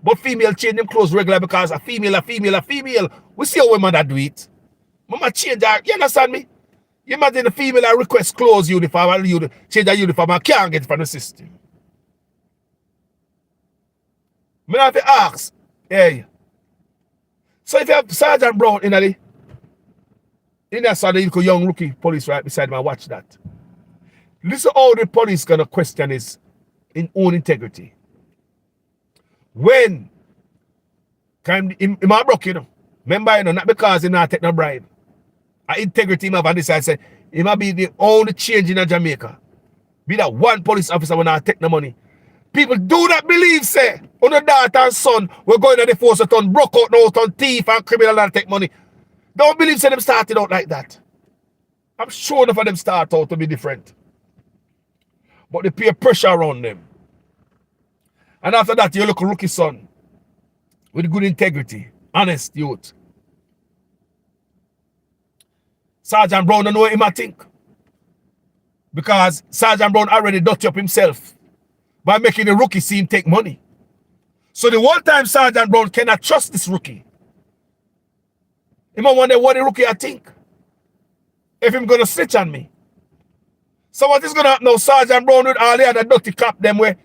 But female change them clothes regular because a female. We see how women that do it. Mama change that, you understand me? You imagine the female that request clothes uniform and you change that uniform and can't get it from the system. I have to ask, hey. So if you have Sergeant Brown in that side, you young rookie police right beside me, watch that. Listen how the police gonna question his in own integrity. When him a broke, you know. Remember, you know, not because he not take no bribe. Integrity him have on this side say, he might be the only change in Jamaica. Be that one police officer will not take no money. People do not believe, say, on the daughter and son, we're going to the force to turn broke out now, turn thief and criminal and take money. Don't believe, say, them started out like that. I'm sure enough of them start out to be different. But they peer pressure around them. And after that, you look a rookie son with good integrity, honest youth. Sergeant Brown don't know what him I think. Because Sergeant Brown already dirty up himself by making the rookie see him take money. So the one time Sergeant Brown cannot trust this rookie. He might wonder what the rookie I think. If him gonna snitch on me. So what is gonna happen now? Sergeant Brown with all the other dirty cop them where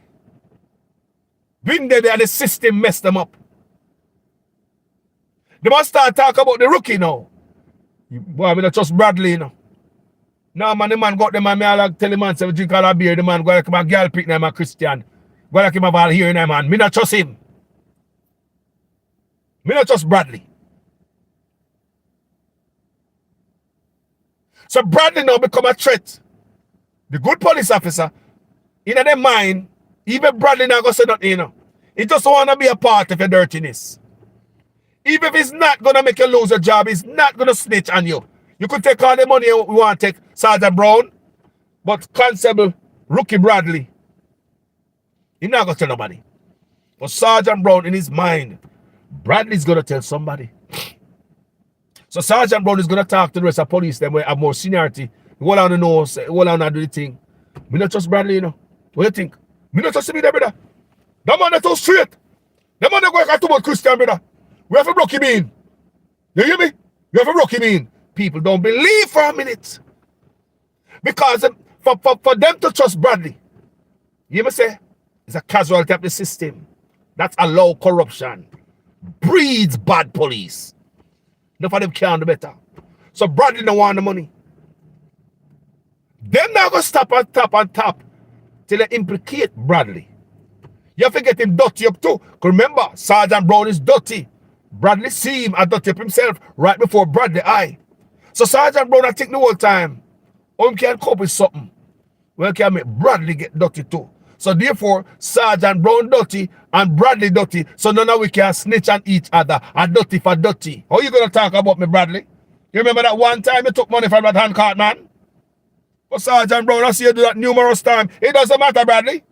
been there and the system messed them up. They must start talk about the rookie now. Boy, I mean, not trust Bradley, you know. No, man, the man got the man, me all tell the man, say, drink all a beer, the man, go like him a girl pick, him a Christian. Go like him a ball here, man. Me not trust him. Me not trust Bradley. So Bradley now become a threat. The good police officer, in their mind, even Bradley not gonna say nothing, you know. He just want to be a part of your dirtiness. Even if he's not going to make you lose your job, he's not going to snitch on you. You could take all the money you want to take, Sergeant Brown, but Constable Rookie Bradley, he's not going to tell nobody. But Sergeant Brown, in his mind, Bradley's going to tell somebody. So Sergeant Brown is going to talk to the rest of the police, them where have more seniority. All on the nose, all on do the thing. Me not trust Bradley, you know. What do you think? Me not trust me there, brother. That man is too straight. That man is going to too much Christian, brother. We have to block him in. You hear me? We have to block him in. People don't believe for a minute. Because for them to trust Bradley, you hear me say, it's a casualty of the system. That's allow corruption. Breeds bad police. Enough of them can't do better. So Bradley don't want the money. Them now go stop and tap till they implicate Bradley. You have to get him dirty up too. Because remember, Sergeant Brown is dirty. Bradley see him and dirty up himself right before Bradley eye. So Sergeant Brown I think the whole time, him can cope with something. Well, can make Bradley get dirty too. So therefore, Sergeant Brown dirty and Bradley dirty. So none of we can snitch on each other and dirty for dirty. How you gonna talk about me, Bradley? You remember that one time you took money from that handcart man? But Sergeant Brown, I see you do that numerous times. It doesn't matter, Bradley.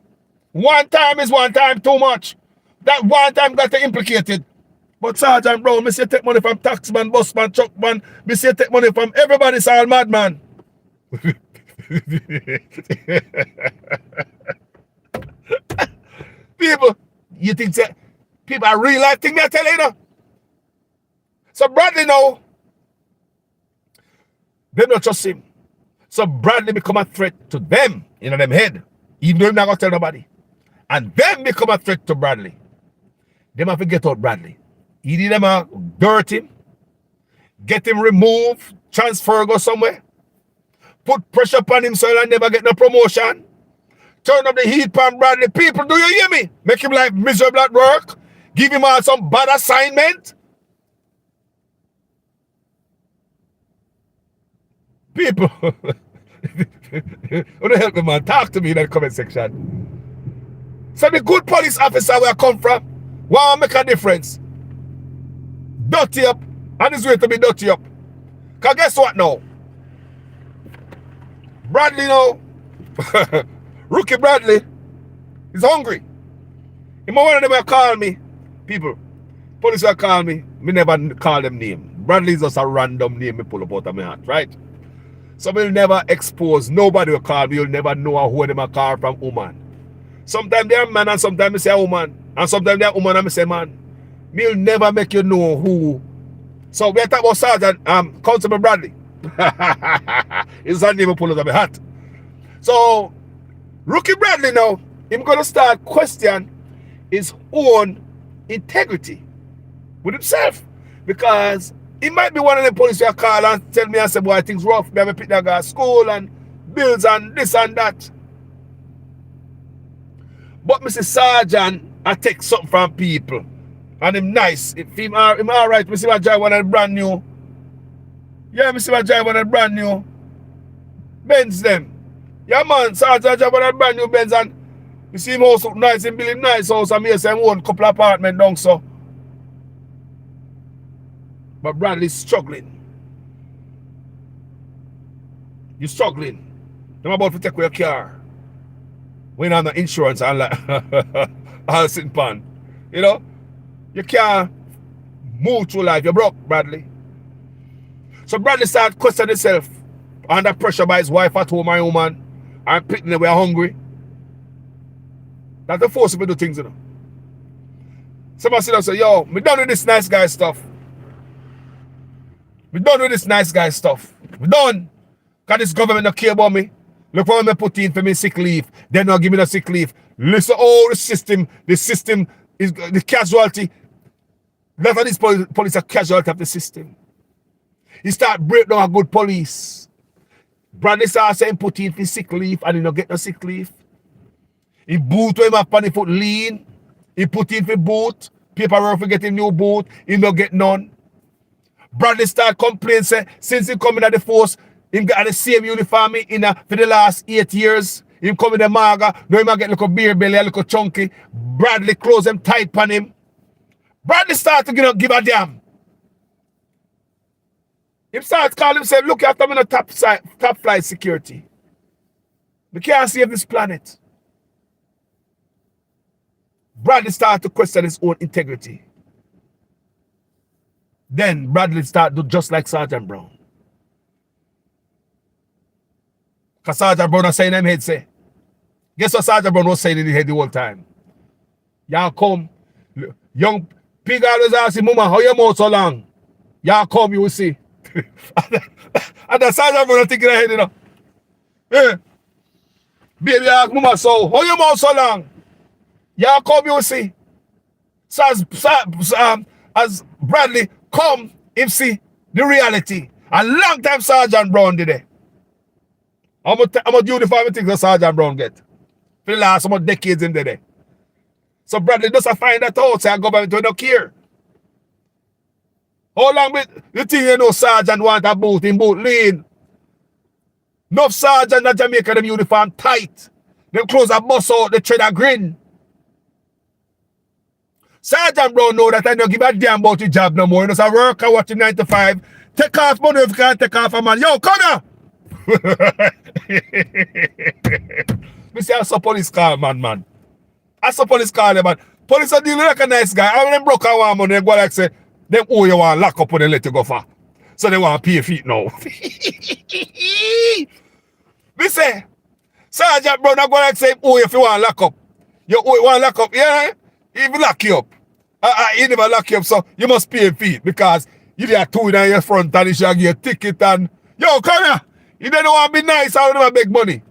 One time is one time too much. That one time got to implicate it. But Sergeant Brown, me say take money from taxman, busman, truckman. Me say take money from everybody, it's all madman. People, you think that people are real life thing I tell you, know? So Bradley now, they don't trust him. So Bradley become a threat to them, in them head. Even though he's not going to tell nobody. And them become a threat to Bradley. Them have to get out Bradley. Either them dirt him, get him removed, transfer, go somewhere, put pressure upon him so he'll never get no promotion, turn up the heat pan Bradley. People, do you hear me? Make him life miserable at work, give him some bad assignment. People, want to help me, man? Talk to me in the comment section. So the good police officer where I come from, want to make a difference. Dirty up. And it's way to be dirty up. Because guess what now? Bradley now. Rookie Bradley is hungry. If one of them will call me, people, police will call me, me never call them name. Bradley is just a random name me pull up out of my hat, right? So we'll never expose, nobody will call me, you'll never know who them a call from woman. Sometimes they're man and sometimes they say woman. And sometimes they're woman and I say man. Me'll never make you know who. So we're talking about Sergeant Constable Bradley. It's that name I pull out of my hat. So Rookie Bradley now, he's gonna start question his own integrity with himself. Because he might be one of the police who call and tell me and say, boy, things rough, me have to pick that guy at school and bills and this and that. But Mr. Sergeant, I take something from people. And him nice. If him alright, me see my drive one and brand new. Yeah, me see my drive one and brand new. Benz them. Yeah man, Sergeant drive one and brand new Benz and you see him house look nice, him building nice house and me say him own couple of apartment down so. But Bradley's struggling. You're struggling. I'm about to take away your car. When on the insurance and like all sitting pan. You know? You can't move through life. You're broke, Bradley. So Bradley started questioning himself under pressure by his wife at home, my woman, and picking them, we're hungry. That's the force of me do things, you know. Somebody sit down and say, yo, me done with this nice guy stuff. We done with this nice guy stuff. We done. Because this government don't care about me. Look what me put in for me sick leave. They don't give me the sick leave. Listen, oh, the system is the casualty. A lot of these police are casualty of the system. He start break down a good police. Bradley started saying put in for sick leave and he don't get no sick leave. He boot him up on the foot lean. He put in for boot. Paperwork for getting new boot. He don't get none. Bradley start complaining, say, since he coming at the force, he got the same uniform for the last 8 years. He come in the maga, now he might get a little beer belly, a little chunky. Bradley close them tight on him. Bradley start to give a damn. He start calling himself, look after me in the top flight security. We can't save this planet. Bradley start to question his own integrity. Then Bradley start to do just like Sergeant Brown. Because Sergeant Brown was saying in his head, say, guess what Sergeant Brown was saying in his head the whole time? Y'all come, young pig always ask him, Mama, how your mouth so long? Y'all come, you will see. And the Sergeant Brown thinking in his head, you know. Yeah. Baby ask Mama, so how your mouth so long? Y'all come, you will see. So as Bradley come, him see the reality. A long time Sergeant Brown did it. How much uniform things that Sergeant Brown get? For the last some decades in there. So Bradley doesn't find that out, say government don't care. How long with the thing you know Sergeant want a boot in boot lane? Enough Sergeant in Jamaica them uniform tight. Them clothes are bust out, they tread a grin. Sergeant Brown know that I don't give a damn about the job no more. You know, so I work, I watch 9 to 5. Take off money if you can't take off a man. Yo, come here! Me say I saw police call, man. I saw police call, man. Police are dealing like a nice guy. I when them broke one money, they go like say, them owe you want lock up when they let you go for. So they want to pay feet now. Me say, Sergeant Brown, I go like say, oh, if you want lock up. You owe you want lock up, yeah? He will lock you up. He never lock you up, so you must pay a fee because you there two in your front and he shall give you a ticket and yo, come here. You don't want to be nice, I will never beg money.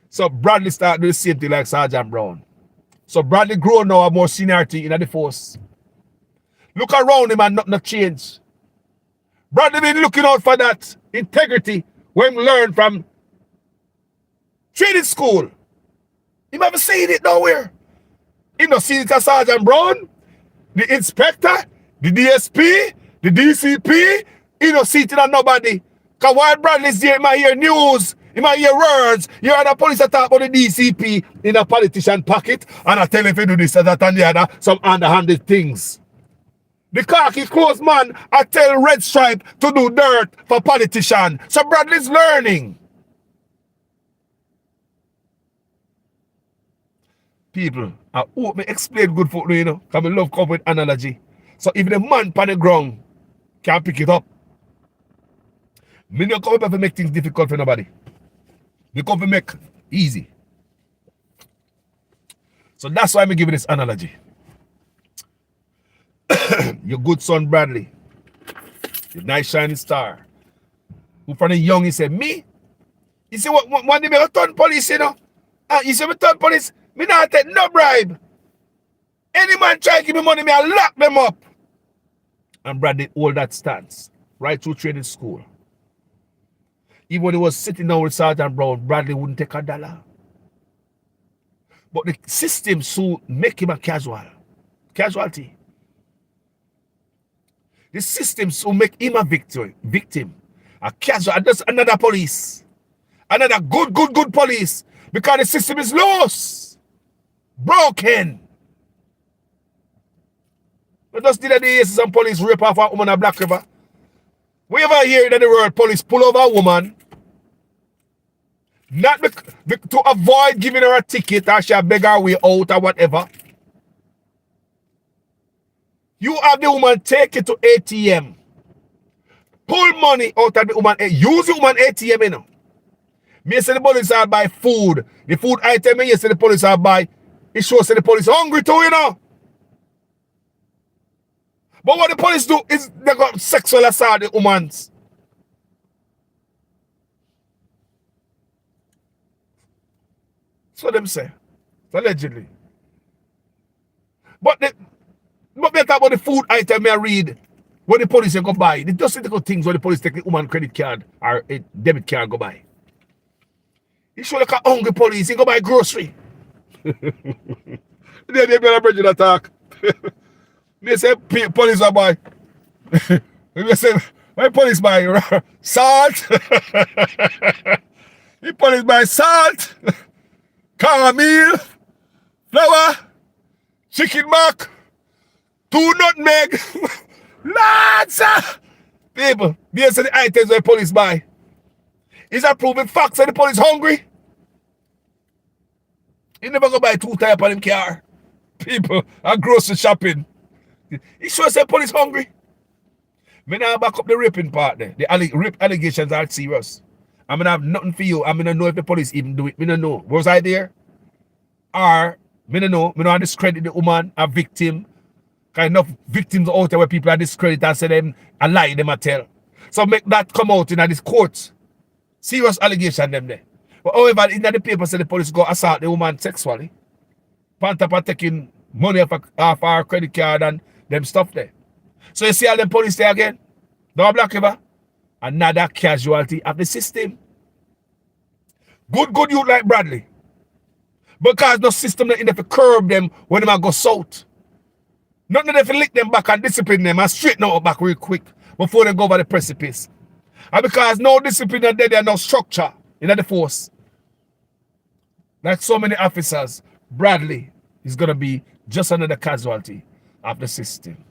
So Bradley started doing the same thing like Sergeant Brown. So Bradley grow now have more seniority in the force. Look around him and nothing change. Bradley been looking out for that integrity when we learn from training school. He never seen it nowhere. He not seen it as Sergeant Brown, the inspector, the DSP, the DCP. He not see it in nobody. Because while Bradley's there, he might hear news, he might hear words. You hear the police talk about the DCP in a politician pocket, and I tell him if you do this, that, and the other, some underhanded things. The khaki clothes man I tell Red Stripe to do dirt for politician. So Bradley's learning. People, I hope me explain good for you, you know, because I love come with analogy. So if the man on the ground can't pick it up, me not come up to make things difficult for nobody. Me come to make easy. So that's why I'm giving this analogy. Your good son Bradley, your nice shining star, who from the young, he said, me? You see what one day me turn police, you know? You see me turn police, me not take no bribe. Any man try to give me money, me I lock them up. And Bradley hold that stance right through training school. Even when he was sitting down with Sergeant Brown, Bradley wouldn't take a dollar. But the system soon make him a casualty. The system soon make him a victim. A casualty, just another police. Another good police. Because the system is loose. Broken. But just the other day, some police rape off a woman at Black River. We ever hear that the word police pull over a woman, not to avoid giving her a ticket or she beg her way out or whatever. You have the woman take it to ATM. Pull money out of the woman. Use the woman ATM, you know. Me say the police are buy food. The food item, me say the police are buy. It shows that the police hungry too, you know. But what the police do is they got sexual assault the women. So them say. Allegedly. But they talk about the food item I read when the police go buy. They just little things when the police take the woman credit card or a debit card go buy. You show like a hungry police, he go buy grocery. They better bridge the attack. Me say police are buy. Me say my police buy salt. The police buy salt, caramel, flour, chicken mac, 2 nutmeg. Lots of people. These are the items where police buy. Is that proven facts that the police hungry? You never go buy 2 tires on him car. People are grocery shopping. It shows the police hungry. Me now back up the raping part there. The rape allegations are serious. I'm gonna have nothing for you. I'm gonna know if the police even do it. Me don't know. Was I there? Or me don't know. Me don't discredit the woman, a victim. Kind of victims out there where people are discredit and say them a lie them a tell. So make that come out in this court. Serious allegation them there. But however, in the paper say the police go assault the woman sexually. Pant up and taking money off our credit card and them stuff there. So you see all them police there again? No Black River. Another casualty of the system. Good youth like Bradley. Because no system in there to curb them when they go south. Nothing there to lick them back and discipline them and straighten them back real quick before they go over the precipice. And because no discipline and there no structure in the force. Like so many officers, Bradley is going to be just another casualty of the system.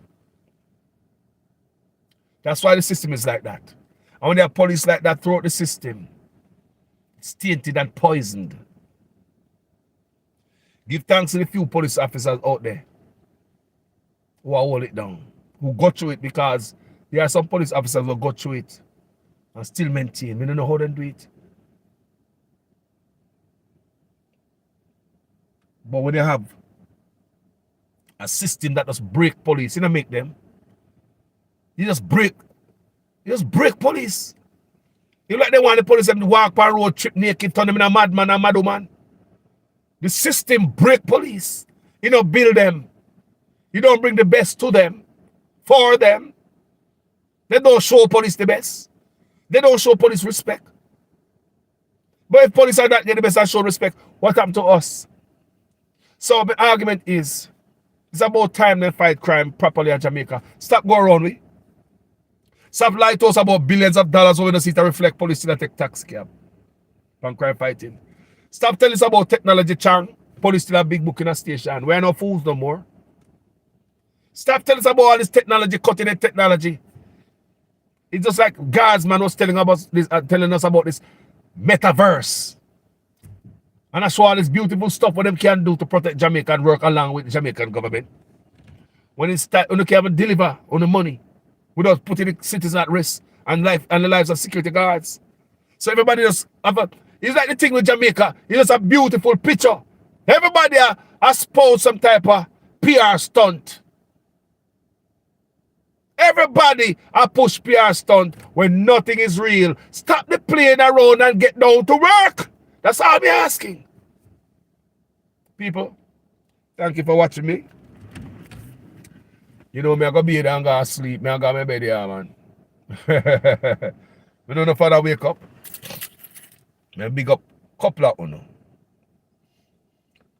That's why the system is like that. And when there are police like that throughout the system, it's tainted and poisoned. Give thanks to the few police officers out there who are hold it down, who got through it, because there are some police officers who got through it and still maintain. We don't know how they do it. But when they have a system that just break police, you don't make them. You just break police. You like they want the police them to walk on road, trip naked, turn them in a madman, a mad woman. The system break police. You don't build them. You don't bring the best to them, for them. They don't show police the best. They don't show police respect. But if police are not getting the best and show respect, what happened to us? So the argument is, it's about time they fight crime properly in Jamaica. Stop going around with. Stop lying to us about billions of dollars over the seat to reflect police to take tax cab from crime fighting. Stop telling us about technology, Chang. Police still have big book in a station. We're not fools no more. Stop telling us about all this technology, cutting edge technology. It's just like God's man was telling us about this metaverse. And I show all this beautiful stuff what them can do to protect Jamaica and work along with the Jamaican government. When it's time, you can deliver on the money without putting the citizens at risk and the lives of security guards. So everybody just it's like the thing with Jamaica. It's just a beautiful picture. Everybody has posed some type of PR stunt. Everybody push PR stunt when nothing is real. Stop the playing around and get down to work. That's all I'm asking. People, thank you for watching me. You know, me I go be there and go sleep. Me I go to my bed here, man. Me don't know if I wake up. Me big up couple of you.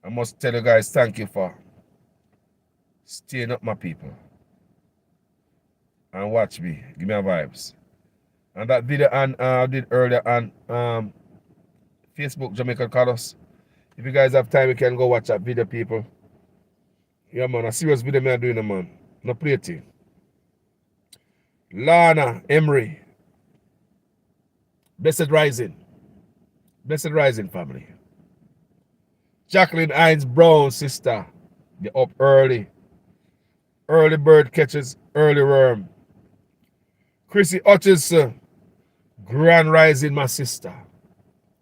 I must tell you guys thank you for staying up, my people. And watch me. Give me a vibes. And that video I did earlier on Facebook, Jamaican Police. If you guys have time, you can go watch that video, people. Yeah, man. A serious video me I'm doing, man. No play it. Lana Emery. Blessed Rising. Blessed Rising, family. Jacqueline Hines Brown, sister. You're up early. Early bird catches early worm. Chrissy Hutchinson. Grand Rising, my sister.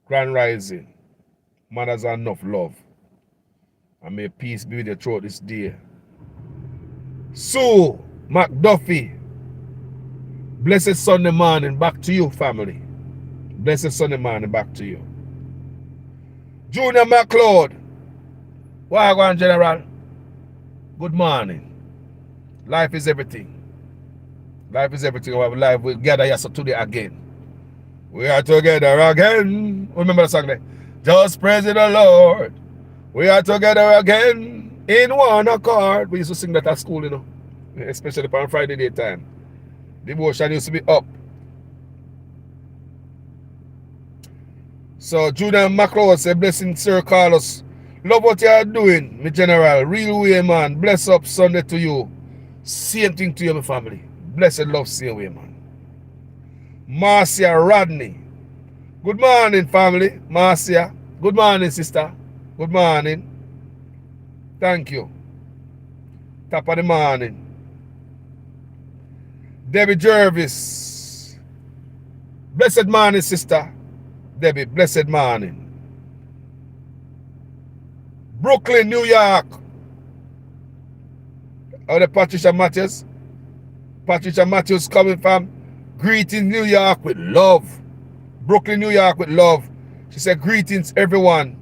Grand Rising. Man has enough love. And may peace be with you throughout this day. Sue McDuffie. Blessed Sunday morning. Back to you, family. Blessed Sunday morning. Back to you. Junior McLeod. Wagwan General. Good morning. Life is everything. Life is everything. Life will gather here today again. We are together again. Remember the song there? Just praise the Lord. We are together again in one accord. We used to sing that at school, you know. Especially on Friday daytime. Devotion used to be up. So Junior McLeod said, blessing Sir Carlos. Love what you are doing, my general. Real way, man. Bless up Sunday to you. Same thing to you, my family. Blessed love, same way, man. Marcia Rodney. Good morning, family. Marcia. Good morning, sister. Good morning. Thank you. Top of the morning. Debbie Jervis. Blessed morning, sister. Debbie, blessed morning. Brooklyn, New York. How the Patricia Matthews? Patricia Matthews coming from Greetings, New York with love. Brooklyn, New York with love. She said, greetings, everyone.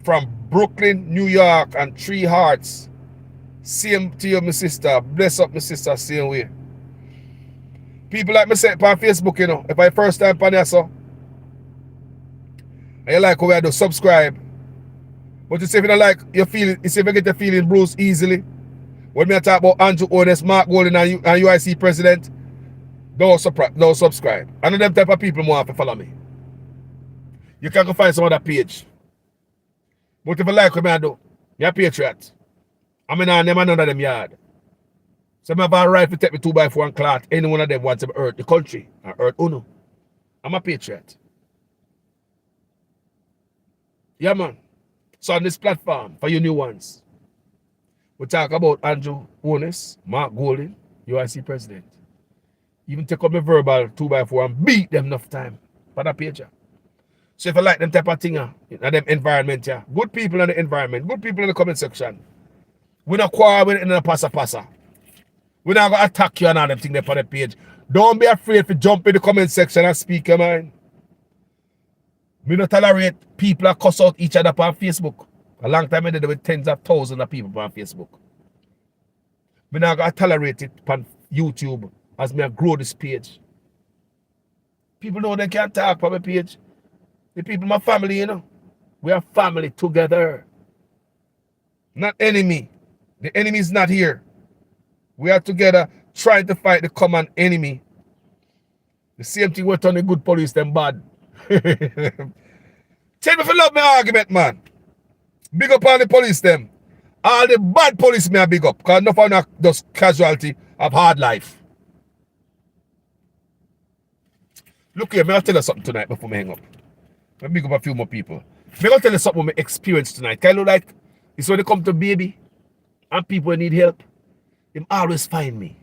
From Brooklyn, New York and Three Hearts. Same to you, my sister. Bless up, my sister, same way. People like me say on Facebook, you know, if I first time on here, so, and you like how I do, subscribe. But you say if you don't like, you feel it, you say if you get the feeling bruised easily. When me talk about Andrew Honest, Mark Golden and UIC president, don't subscribe. I know them type of people more have to follow me. You can go find some other page. But if you like what I do, you're a patriot. I mean, I never none of them yard. So I have a right to take me 2x4 and clot. Any one of them wants to hurt the country and hurt Uno. I'm a patriot. Yeah, man. So on this platform, for you new ones, we talk about Andrew Honest, Mark Golden, UIC president. Even take up my verbal 2x4 and beat them enough time for that page. So if you like them type of thing, in them environment, yeah, good people in the environment, good people in the comment section. We not quarrel with it in a passa. We not going to attack you and all them things there on the page. Don't be afraid to jump in the comment section and speak your mind. We don't tolerate people that cuss out each other on Facebook. A long time I did it with tens of thousands of people on Facebook. We not going to tolerate it on YouTube as me grow this page. People know they can't talk on my page. The people, my family, you know. We are family together. Not enemy. The enemy is not here. We are together trying to fight the common enemy. The same thing with on the good police, them bad. Tell me if you love my argument, man. Big up on the police, them. All the bad police may big up. Because enough of them just casualty of hard life. Look here, I'll tell you something tonight before we hang up. Let me big up a few more people. I'm going to tell you something about my experience tonight. Can you look like, it's when they come to baby and people need help, they always find me.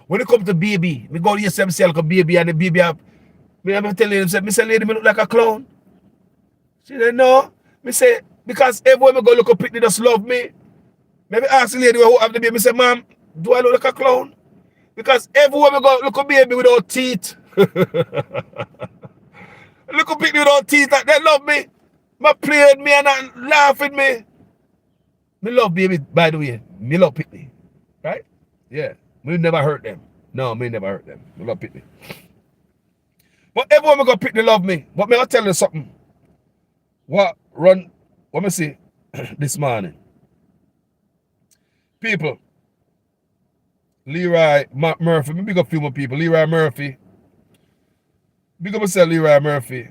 When they come to baby, me go to yourself, like a baby, and the baby have, I'm telling them, me say, lady, me look like a clown. She said, no. Me say, because everywhere me go look up, they just love me. Maybe ask the lady who have the baby, me say, ma'am, do I look like a clown? Because everywhere me go look up baby without teeth. Look up baby without teeth, like they love me. Me play with me and laugh with me. Me love baby, by the way. Me love Pitney. Right? Yeah. Me never hurt them. No, me never hurt them. Me love Pitney. But everyone me go Pitney love me. But me I'll tell you something. What me see this morning? People. Leroy Murphy. Me big up a few more people. Leroy Murphy. Big up myself, Leroy Murphy.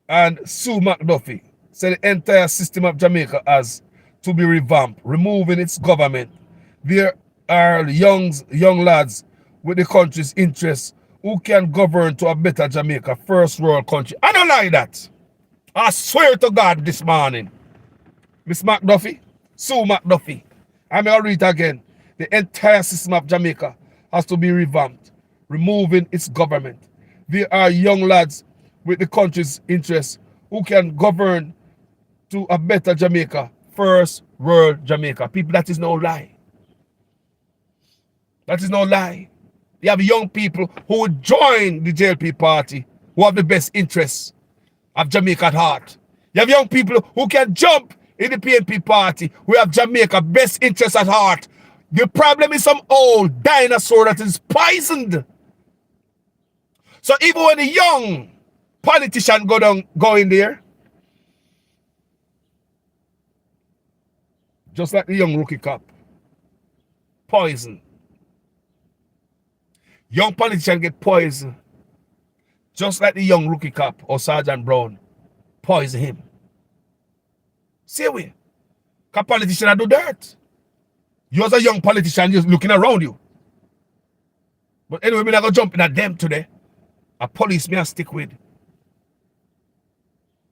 And Sue McDuffie said the entire system of Jamaica has to be revamped, removing its government. There are young lads with the country's interests who can govern to a better Jamaica, first world country. I don't like that. I swear to God this morning. Miss McDuffie, Sue McDuffie. I'm going to read it again. The entire system of Jamaica has to be revamped, removing its government. There are young lads with the country's interests who can govern to a better Jamaica, first world Jamaica. People, that is no lie. That is no lie. You have young people who will join the JLP party, who have the best interests of Jamaica at heart. You have young people who can jump in the PNP party, who have Jamaica best interests at heart. The problem is some old dinosaur that is poisoned. So even when the young politician go in there, just like the young rookie cop, poison. Young politician get poisoned, just like the young rookie cop or Sergeant Brown poison him. See we, because politicians do dirt. You as a young politician just looking around you. But anyway, we're not going to jump in at them today. A police may stick with.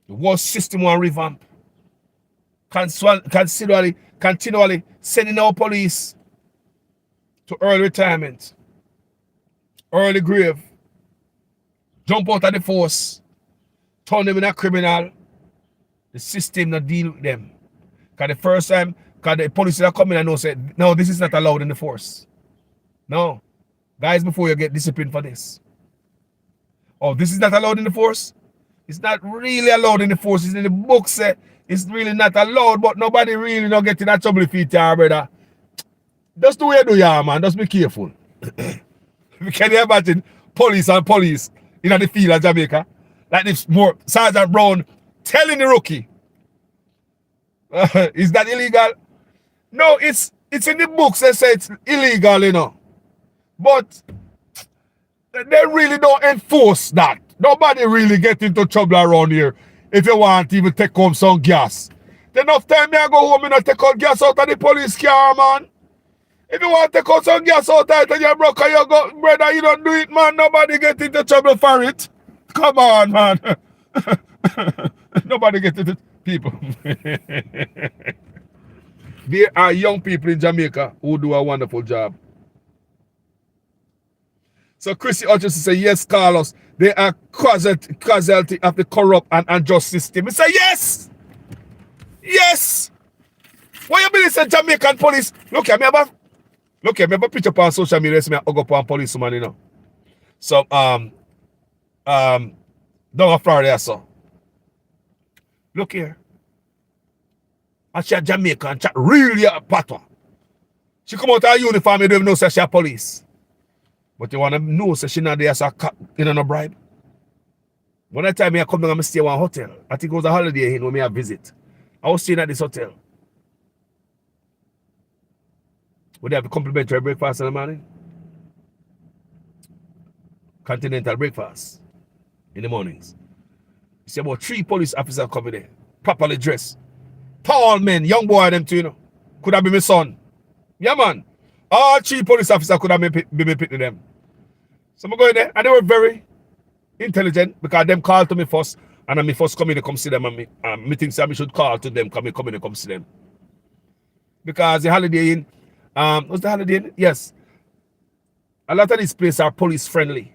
The whole system will revamp. Continually sending our police to early retirement, early grave, jump out of the force, turn them in a criminal. The system not deal with them. Because the first time, because the police that come in and know said, no, this is not allowed in the force. No. Guys, before you get disciplined for this. Oh, this is not allowed in the force? It's not really allowed in the force. It's in the book say it's really not allowed, but nobody really not getting that trouble if it's your brother. Just do what you do, yeah, man. Just be careful. Can you imagine police in the field of Jamaica? Like this more Sergeant Brown telling the rookie. Is that illegal? No, it's in the books that say it's illegal, you know. But they really don't enforce that. Nobody really get into trouble around here if you want to even take home some gas. Enough time I go home and I take out gas out of the police car, man. If you want to take out some gas out of it and you broke and you go, brother, you don't do it, man. Nobody get into trouble for it. Come on, man. Nobody get into people. There are young people in Jamaica who do a wonderful job. So Chrissy Hutchinson say, yes, Carlos, they are casualty of the corrupt and unjust system. He say, yes! Yes! What you mean say Jamaican police? Look at me, I have a picture on social media, I go up on policeman, you know. So, down in Florida, so. Look here. And she a Jamaican, she really a patois. She come out of her uniform, you don't even know say she a police. But you want to know say she not there as a cop, you know, no bribe. One of the time I come down and stay at one hotel. I think it was a holiday when I visit. I was staying at this hotel. Would they have a complimentary breakfast in the morning? Continental breakfast in the mornings. You see about 3 police officers coming there, properly dressed. Tall men, young boy them too, you know. Could have been my son. Yeah, man. All 3 police officers could have been me pick them. So I'm going there, and they were very intelligent because them called to me first, and I me first come in to come see them, and me think I should call to them, come in to come see them. Because the Holiday Inn, what's the Holiday Inn? Yes. A lot of these places are police friendly.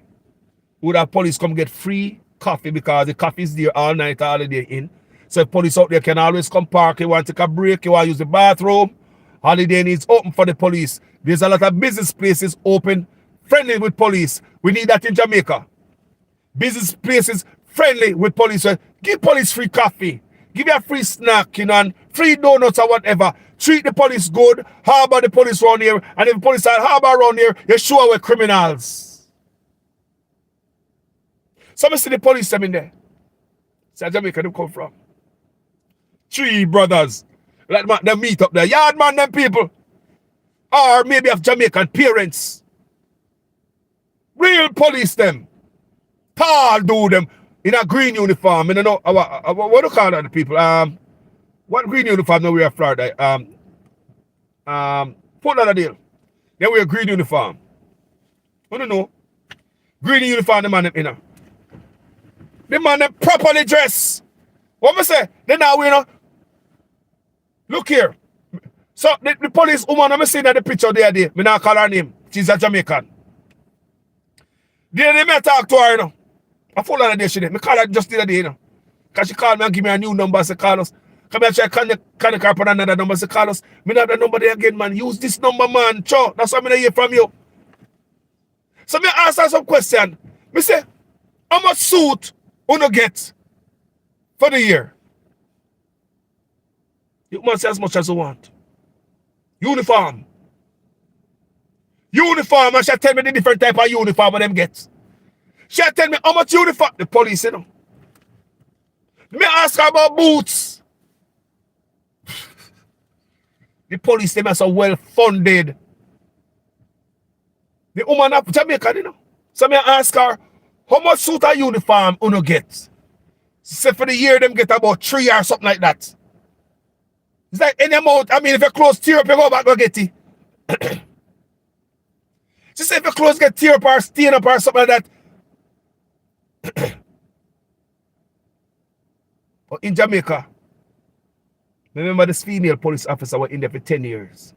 Would have police come get free coffee because the coffee is there all night at Holiday Inn. So if police out there can always come park, you want to take a break, you want to use the bathroom, Holiday Inn is open for the police. There's a lot of business places open, friendly with police. We need that in Jamaica. Business places friendly with police. So give police free coffee. Give you a free snack, you know, and free donuts or whatever. Treat the police good. Harbor the police around here. And if the police are harbor around here, you're sure we're criminals. So I see the police them in there. So Jamaica them come from. 3 brothers. Like them meet up there. Yard man them people. Or maybe of Jamaican parents. Real police them. Tall do them in a green uniform. I don't know what do you call that the people? What green uniform now we are Florida? Fort Lauderdale. They wear green uniform. I don't know. Green uniform the man them in. The man them properly dressed. What me say? They now we know. Look here. So the police woman I'm seeing at the picture there. Me now call her name. She's a Jamaican. They me talk to her, you know. I follow her there, she did. Me call her just the other day, you know. Because she called me and give me a new number, say Carlos. Come here, try connect her upon another number, say Carlos. Me not the number there again, man. Use this number, man. Cho, that's what I hear from you. So me ask her some question. Me say, how much suit you get for the year? You must say as much as you want. Uniform. Uniform, and she tell me the different type of uniform them get. She tell me how much uniform. The police, you know. Me ask her about boots. The police, them are so well funded. The woman of Jamaica, you know. So me ask her, how much suit or uniform you get? She said for the year, them get about 3 or something like that. It's like any amount. I mean, if your clothes tear up, you go back and get it. She said if your clothes get tear up or stain up or something like that. But in Jamaica, remember this female police officer was in there for 10 years.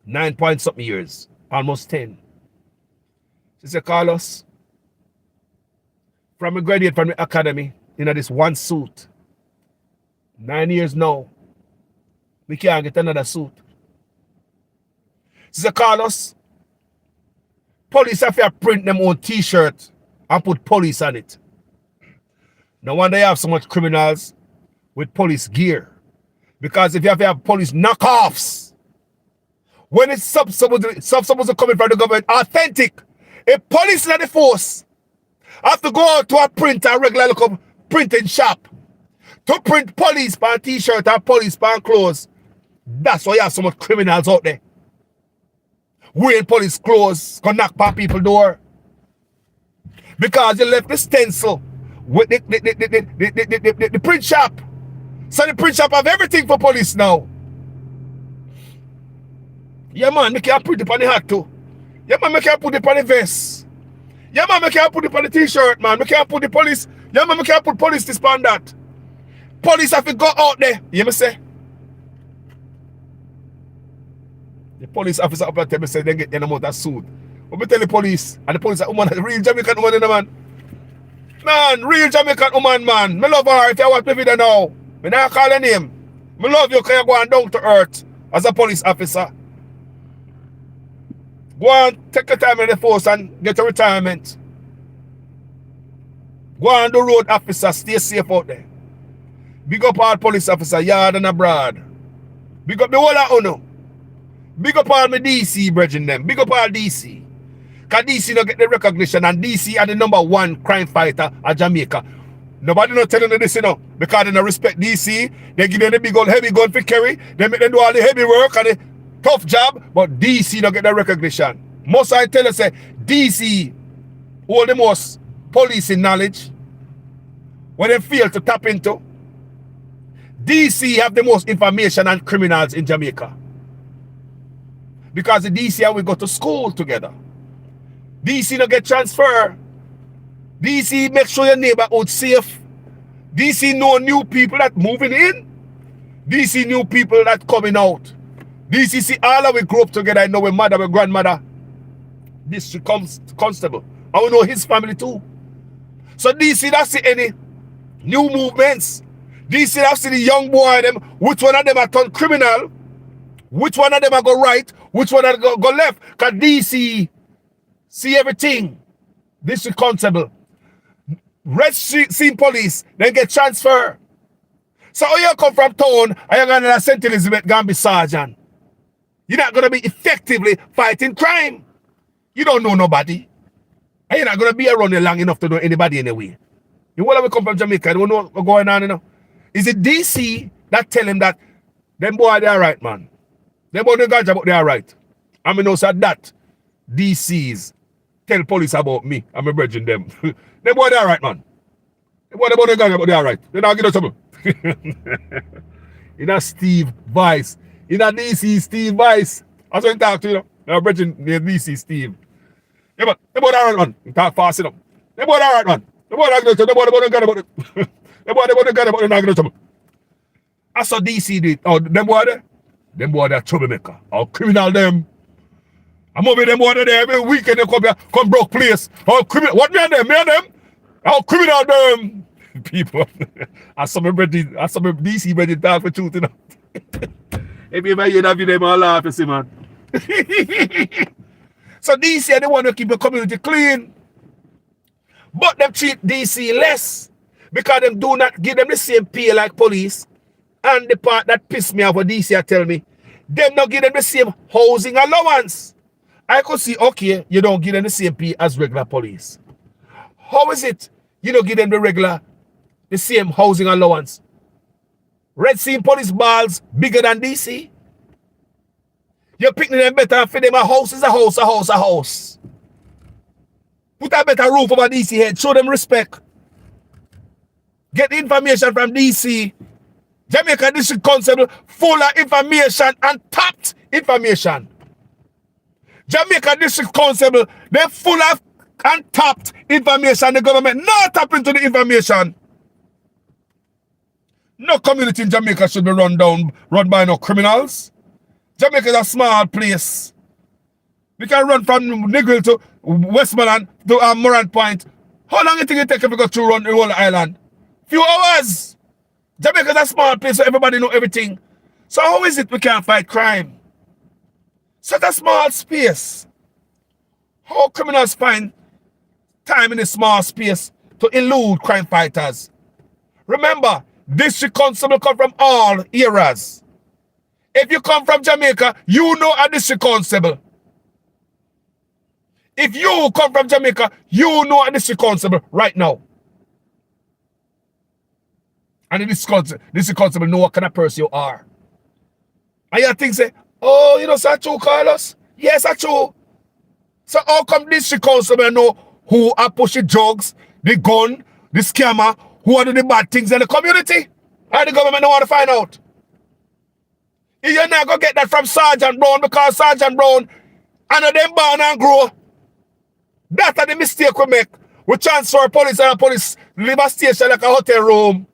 9 point something years. Almost 10. She said, Carlos, from a graduate from the academy, in this one suit. 9 years now. We can't get another suit. She said, Carlos, police have to print them on t-shirt and put police on it. No wonder you have so much criminals with police gear. Because if you have police knockoffs, when it's supposed to come in from the government, authentic, a police in the force have to go out to a printer, a regular local printing shop, to print police pan t-shirt and police pan clothes. That's why you have so much criminals out there. Wearing police clothes, can knock on people's door. Because you left the stencil with the print shop. So the print shop have everything for police now. Yeah, man, make you put it on the hat too. Yeah, man, make you put it on the vest. Yeah, man, make you put it on the t-shirt, man. Make you put the police. Yeah, man, make you put police this on that. Police have to go out there. You me say? The police officer up there say they get them out of suit. But me tell the police, and the police are woman, real Jamaican woman in the man. Man, real Jamaican woman, man. Me love her if you watch me video now. Me not call her name. Me love you because you're going down to earth as a police officer. Go and take your time in the force and get a retirement. Go on the road officer, stay safe out there. Big up all police officer, yard and abroad. Big up the whole of UNO. Big up all my DC brethren them. Big up all DC. Because DC don't get the recognition and DC are the #1 crime fighter of Jamaica. Nobody not telling them this, you know. Because they don't respect DC. They give them the big old heavy gun for carry. They make them do all the heavy work and the tough job. But DC don't get the recognition. Most I tell you say DC hold the most policing knowledge. When they fail to tap into. DC have the most information on criminals in Jamaica. Because the DC and we go to school together. DC don't get transfer. DC make sure your neighborhood safe. DC know new people that moving in. DC new people that coming out. DC see all of we grew up together. I know my mother, my grandmother. District constable. I will know his family too. So DC don't see any new movements. DC don't see the young boy them. Which one of them are turned criminal? Which one of them are go right? Which one are go left? Because DC see everything. District constable. Red Scene Police, then get transfer. So when you come from town and you're going to St. Elizabeth, going to be sergeant, you're not going to be effectively fighting crime. You don't know nobody. And you're not going to be around there long enough to know anybody anyway. You want to come from Jamaica, you don't know what's going on, you know. Is it DC that tell him that them boy they are right, man? Them boy they ganja, but they are right. I mean, also that DCs tell police about me. I'm a bridging them. Them boy they are right, man. Them boy they ganja, but they are right. They don't give no trouble. In a Steve Vice. In a DC Steve Vice. That's what I talk to you, know. I'm bridging near DC Steve. Yeah, but them boy they are right, man. You talk fast, you know. Them boy they are right, man. Them boy they don't ganja, but them boy they ganja, but they don't give no trouble. I saw DC did. Oh, them boy there? Them boy they're troublemaker. Oh, criminal them. I'm over them boy there every weekend they come here, come broke place. Oh, criminal. What me and them? Me and them? Oh, criminal them. People. I saw my DC ready to talk for truth, you know. If you ever hear that video, man, laugh, you see, man. So DC, they want to keep the community clean. But them treat DC less. Because them do not give them the same pay like police. And the part that pissed me off what DC tell me, them not give them the same housing allowance. I could see, okay, you don't give them the same pay as regular police. How is it you don't give them the same housing allowance? Red Scene Police balls bigger than DC. You're picking them better and for them a house is a house. Put a better roof over DC head. Show them respect. Get the information from DC. Jamaica District Constable full of information and tapped information. Jamaica District Constable, they're full of and tapped information. The government not tap into the information. No community in Jamaica should be run by no criminals. Jamaica is a small place. We can run from Negril to Westmoreland to Morant Point. How long do you think it take if we go to run the whole island? Few hours. Jamaica is a small place so everybody know everything. So how is it we can't fight crime? Such a small space. How criminals find time in a small space to elude crime fighters? Remember, district constable come from all eras. If you come from Jamaica, you know a district constable. If you come from Jamaica, you know a district constable right now. And the district constable know what kind of person you are. And you think say, oh, you know, that's true, Carlos? Yes, that's true. So how come district constable know who are pushing drugs, the gun, the scammer, who are doing the bad things in the community? And the government don't want to find out. You're not going to get that from Sergeant Brown because Sergeant Brown, and them born and grow. That's the mistake we make. We transfer police and police leave a station like a hotel room.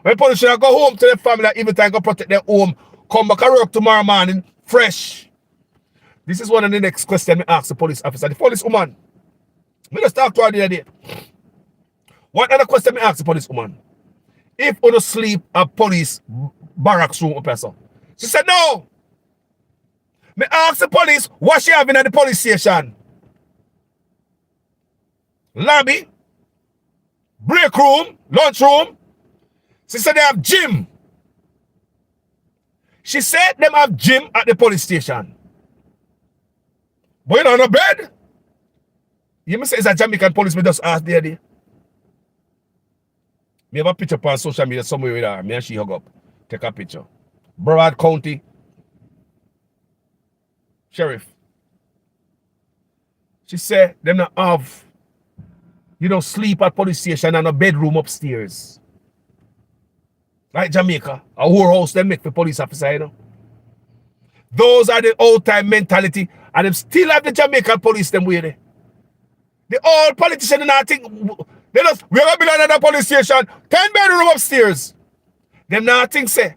When police should go home to their family and even time go protect their home, come back and work tomorrow morning fresh. This is one of the next questions we ask the police officer. The police woman. We just talk to her the other day. One other question we ask the police woman. If you don't sleep at police barracks room person. She said no. Me ask the police what she having at the police station. Lobby, break room, lunch room. She said they have gym. She said them have gym at the police station. But you know, no bed. You must say it's a Jamaican police, me just ask there. Me have a picture on social media somewhere with her. Me and she hug up. Take a picture. Broward County Sheriff. She said them not have, you know, sleep at police station and a bedroom upstairs. Like Jamaica, a whorehouse they make for police officer, you know. Those are the old time mentality, and them still have the Jamaican police them way there. The old politicians and I think they just we're gonna build another police station, 10 bedroom upstairs. Them now think say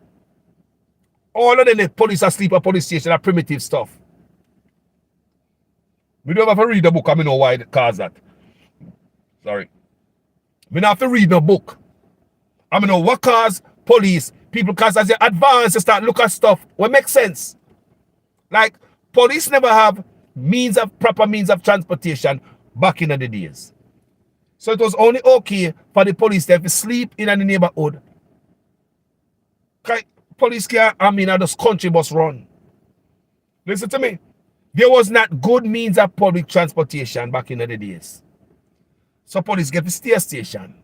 all of them the police asleep at police station are primitive stuff. We don't have to read the book, I know why it caused that. Sorry. We don't have to read the book. I know what caused police, people, because as they advance, they start look at stuff what makes sense. Like police never have proper means of transportation back in the days. So it was only okay for the police to sleep in the neighborhood. Police can't, this country must run. Listen to me. There was not good means of public transportation back in the days. So police get the steer station.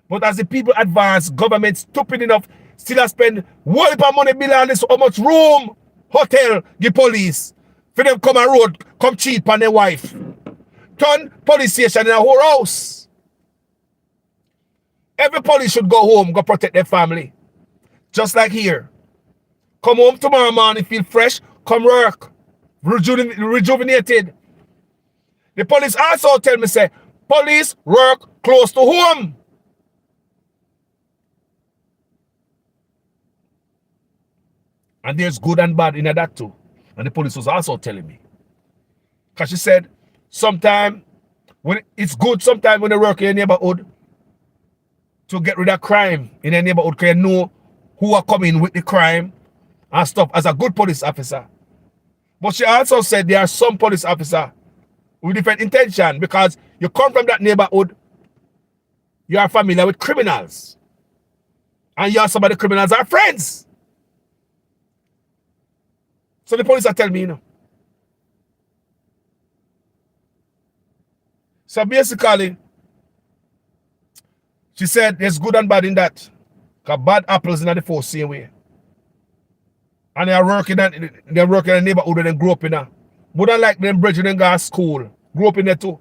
But as the people advance, government stupid enough still spend whole of money bill on this how much room, hotel, the police. For them come on road, come cheat on their wife. Turn police station in a whole house. Every police should go home, go protect their family. Just like here. Come home tomorrow morning, feel fresh, come work. Rejuvenated. The police also tell me, say, police work close to home. And there's good and bad in that too. And the police was also telling me. Because she said, sometimes when it's good, sometimes when they work in a neighborhood to get rid of crime in a neighborhood, because you know who are coming with the crime and stuff as a good police officer. But she also said there are some police officers with different intention because you come from that neighborhood, you are familiar with criminals. And you are some of the criminals are friends. So the police are telling me, you know. So basically, she said there's good and bad in that. Because bad apples in the force same way. And they're working in the neighborhood and they grew up in there. More than like them bridging and go to school. Grew up in there too.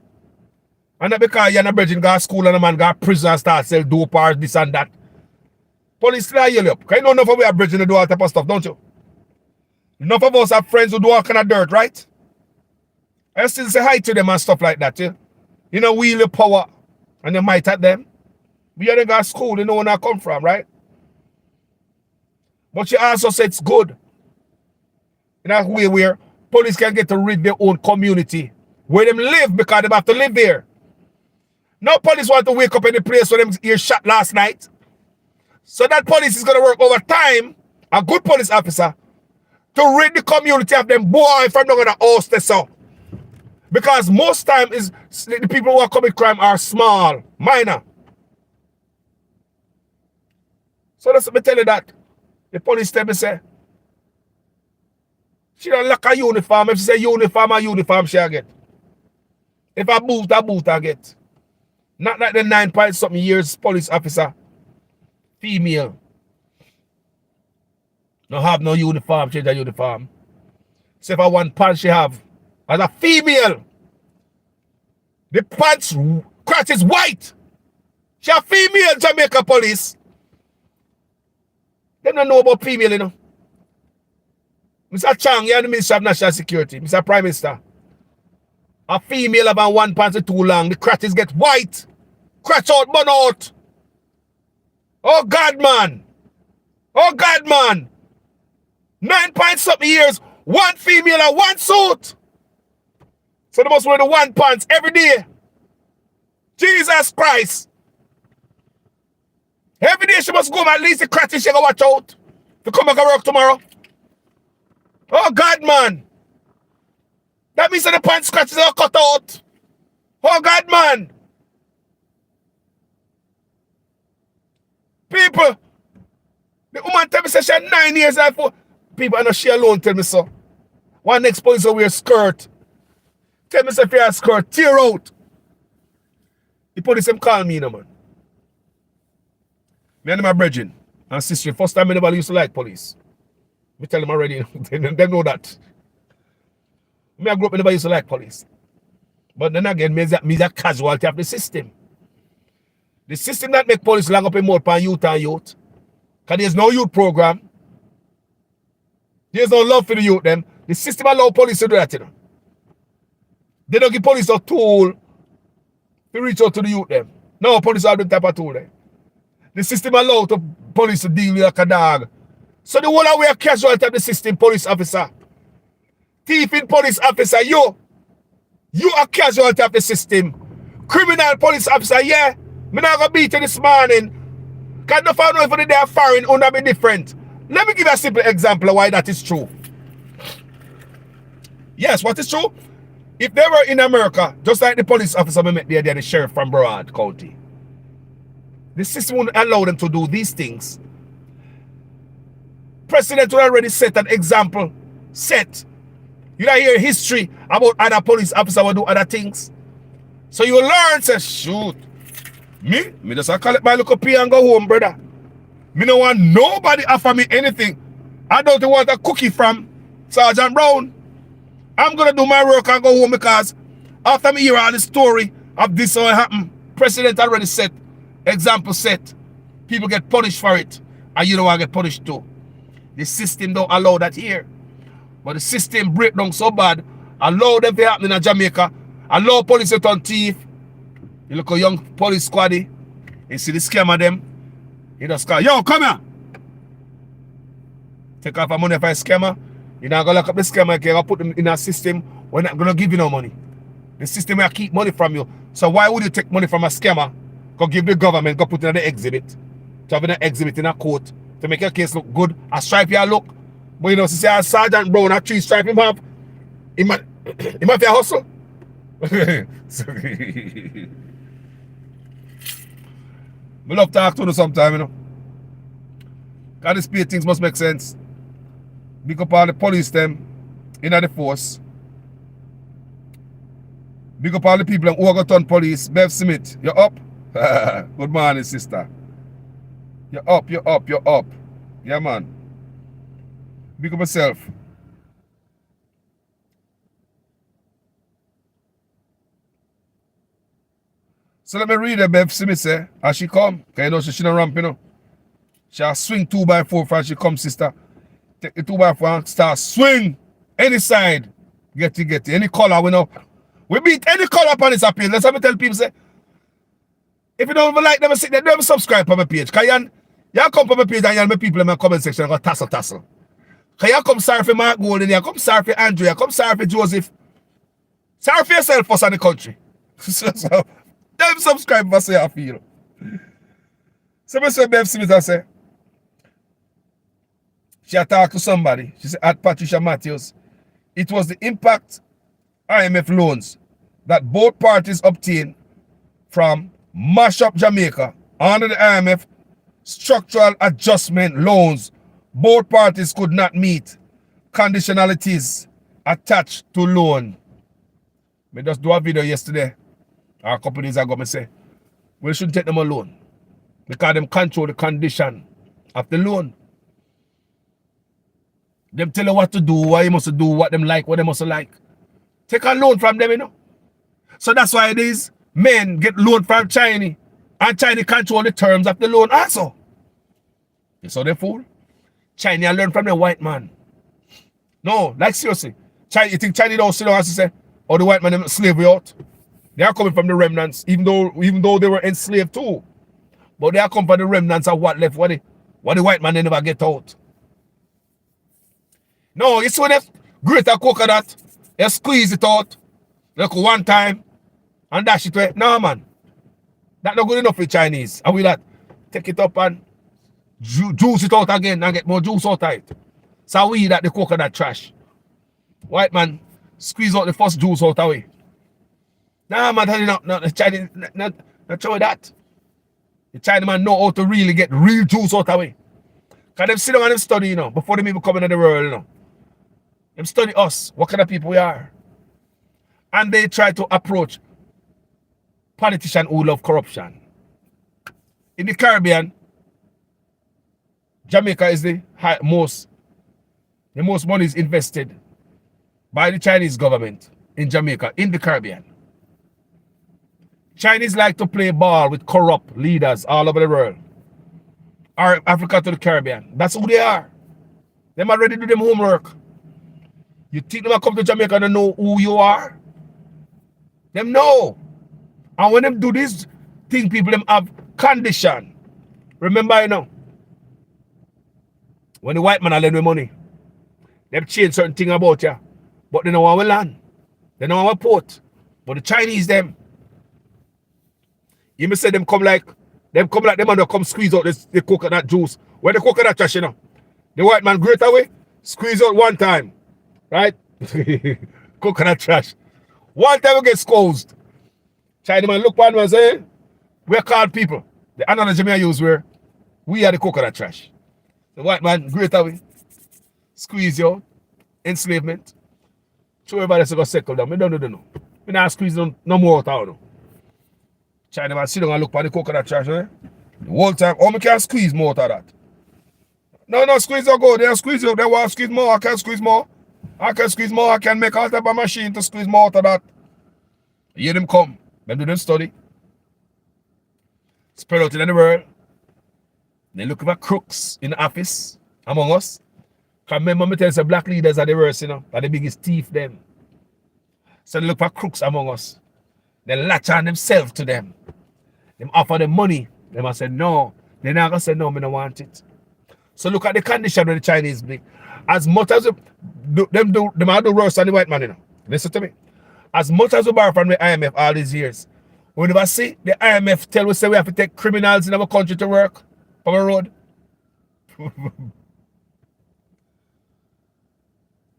And not because you're not bridging go to school and a man go to prison and start sell dope or this and that. Police still yell up. Because you know enough of we are bridging and do all type of stuff, don't you? Enough of us have friends who do all kind of dirt, right? I still say hi to them and stuff like that, yeah? You know, wheel your power and you might at them. We are going to school, you know where I come from, right? But she also said it's good. In a way where police can get to rid their own community. Where them live because they have to live there. No police want to wake up in the place where them ear shot last night. So that police is going to work over time, a good police officer, to rid the community of them boy from not going to host this up. Because most time is the people who are committing crime are small, minor. So that's what me tell you that. The police tell me say, she don't lack a uniform. If she say uniform she get. If a boot I get. Not like the 9 point something years police officer. Female. No have no uniform, change her uniform. Say for one pants she have. As a female. The pants crotch is white. She a female Jamaica police. They don't know about female, you know. Mr. Chang, you're the Minister of National Security. Mr. Prime Minister. A female about one pants too long. The crotches get white. Crotch out, burn out. Oh God, man. Oh God, man. 9 point something years. One female and one suit. So they must wear the one pants every day. Jesus Christ. Every day she must go, at least the crotches she go watch out. To come back and work tomorrow. Oh God, man. That means that the pants scratches are cut out. Oh God, man. People. The woman tell me say she had 9 years and for people and she alone tell me so. One next police will wear skirt. Tell me say if you have a skirt, tear out. The police them call me, you know, man. Me and my brethren and sister, first time I never used to like police. Me tell them already, they know that. Me I grew up, I never used to like police. But then again, me is a casualty of the system. The system that make police long up in mouth for youth and youth. Because there's no youth program. There's no love for the youth them. The system allow police to do that, you know. They don't give police a tool to reach out to the youth them. No, police have the type of tool there. The system allow to police to deal with like a dog. So the whole way a casualty of the system, police officer. Thieving police officer, you a casualty of the system. Criminal police officer, yeah. Me not gonna beat you this morning. Because no find out if they are foreign or not be different. Let me give you a simple example of why that is true. Yes, what is true? If they were in America, just like the police officer we met there, they're the sheriff from Broward County. The system wouldn't allow them to do these things. President would already set an example. Set. You don't hear history about other police officers who do other things. So you learn, say, shoot. Me just collect my little pay and go home, brother. Me don't want nobody offer me anything. I don't want a cookie from Sergeant Brown. I'm going to do my work and go home because after me hear all the story of this how it happened, President already set, example set. People get punished for it and you don't want to get punished too. The system don't allow that here. But the system break down so bad, allow them to happen in Jamaica, allow police to turn thief. You look at young police squaddy, you see the scam of them, you just call, yo, come here. Take off our money for a scammer. You're not going to lock up the scammer, you're going to put them in a system, we're not going to give you no money. The system will keep money from you. So why would you take money from a scammer, go give the government, go put it in the exhibit, to have an exhibit in a court, to make your case look good, a stripe your look. But you know, to say a Sergeant Brown, a 3 stripe him have, he might be a hustle. We love to talk to you sometime, you know. Because this pay things must make sense. Big up all the police them in the force. Big up all the people who are turn police. Bev Smith, you're up? Good morning, sister. You're up, you're up, you're up. Yeah, man. Big up yourself. So let me read her, Bev Smith say, as she come. Because you know she not ramp, you know. She'll swing 2x4 for she come, sister. Take the 2x4 and start swing. Any side. Get it. Any color, we know. We beat any color upon this appeal. Let's have me tell people, say, if you don't even like them, don't even subscribe to my page. Because you come to my page and you my people in my comment section and go tassel. Because you come sorry for Mark Golden, you come sorry for Andrew, you come sorry for Joseph. Sorry for yourself first in the country. So, don't subscribe for say I feel. So I say Bev Smith, I say, she talked to somebody. She said, at Patricia Matthews, it was the impact IMF loans that both parties obtained from Mash Up Jamaica under the IMF structural adjustment loans. Both parties could not meet conditionalities attached to loan. I just do a video yesterday, or a couple days ago, I say, we should take them a loan because them control the condition of the loan. Them tell you what to do, what you must do, what them like, what they must like. Take a loan from them, you know. So that's why these men get loan from China, and China control the terms of the loan also. You saw the fool? China learn from the white man. No, like seriously. China, you think China don't sit down and say, oh, the white man them slave we out? They are coming from the remnants, even though they were enslaved too. But they are coming from the remnants of what left, what the white man they never get out. No, it's when they grate a coconut, they squeeze it out, like one time, and dash it away. No, man. That's not good enough for Chinese. And we that take it up and juice it out again and get more juice out of it. So we that the coconut trash. White man squeeze out the first juice out of it. Nah, man, the Chinese not show that. The Chinese man know how to really get real juice out of it. Because them sit down and them study, you know, before them even come into the world, you know. Them study us, what kind of people we are. And they try to approach politicians who love corruption. In the Caribbean, Jamaica is the most money is invested by the Chinese government in Jamaica, in the Caribbean. Chinese like to play ball with corrupt leaders all over the world. or Africa to the Caribbean. That's who they are. Them already do them homework. You think them come to Jamaica and know who you are? Them know. And when them do this thing, people them have condition. Remember, you know, when the white man lend me money, them change certain thing about you. But they don't want to land. They don't want to port. But the Chinese them, you may say them come like them and they come squeeze out the coconut juice. When the coconut trash, you know. The white man great away, squeeze out one time. Right? Coconut trash. One time we get squeezed. Chinaman look one and say, we're called people. The analogy I use where we are the coconut trash. The white man great away, squeeze you out, enslavement. So everybody say go settle down. We don't know. We not squeeze no more out of no. Chinaman sit down and look for the coconut trash, eh? The whole time, oh, we can't squeeze more out of that. No, squeeze or go. They don't squeeze you. They want to squeeze more. I can squeeze more. I can make all type of machine to squeeze more out of that. You hear them come. Them do them study. Spread out in the world. They look for crooks in the office among us. Because remember me tell you, black leaders are the worst, you know. Are the biggest thief them. So they look for crooks among us. They latch on themselves to them. Them offer them money. They must say no. They're not going to say no, I don't want it. So look at the condition of the Chinese big. As much as them do worse than the white man, you know. Listen to me. As much as we borrow from the IMF all these years, we never see the IMF tell us say we have to take criminals in our country to work on the road.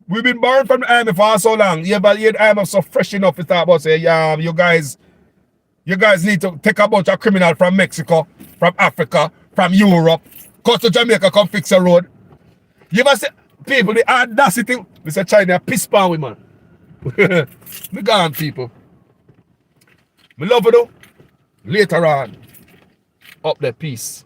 We've been borrowing from the IMF for so long. Yeah, but the IMF so fresh enough to talk about say, yeah, you guys need to take a bunch of criminals from Mexico, from Africa, from Europe, go to Jamaica, come fix a road. You must say, people, the audacity, we say China piss pan with man. Me gone, people. Me love you though. Later on, up there, peace.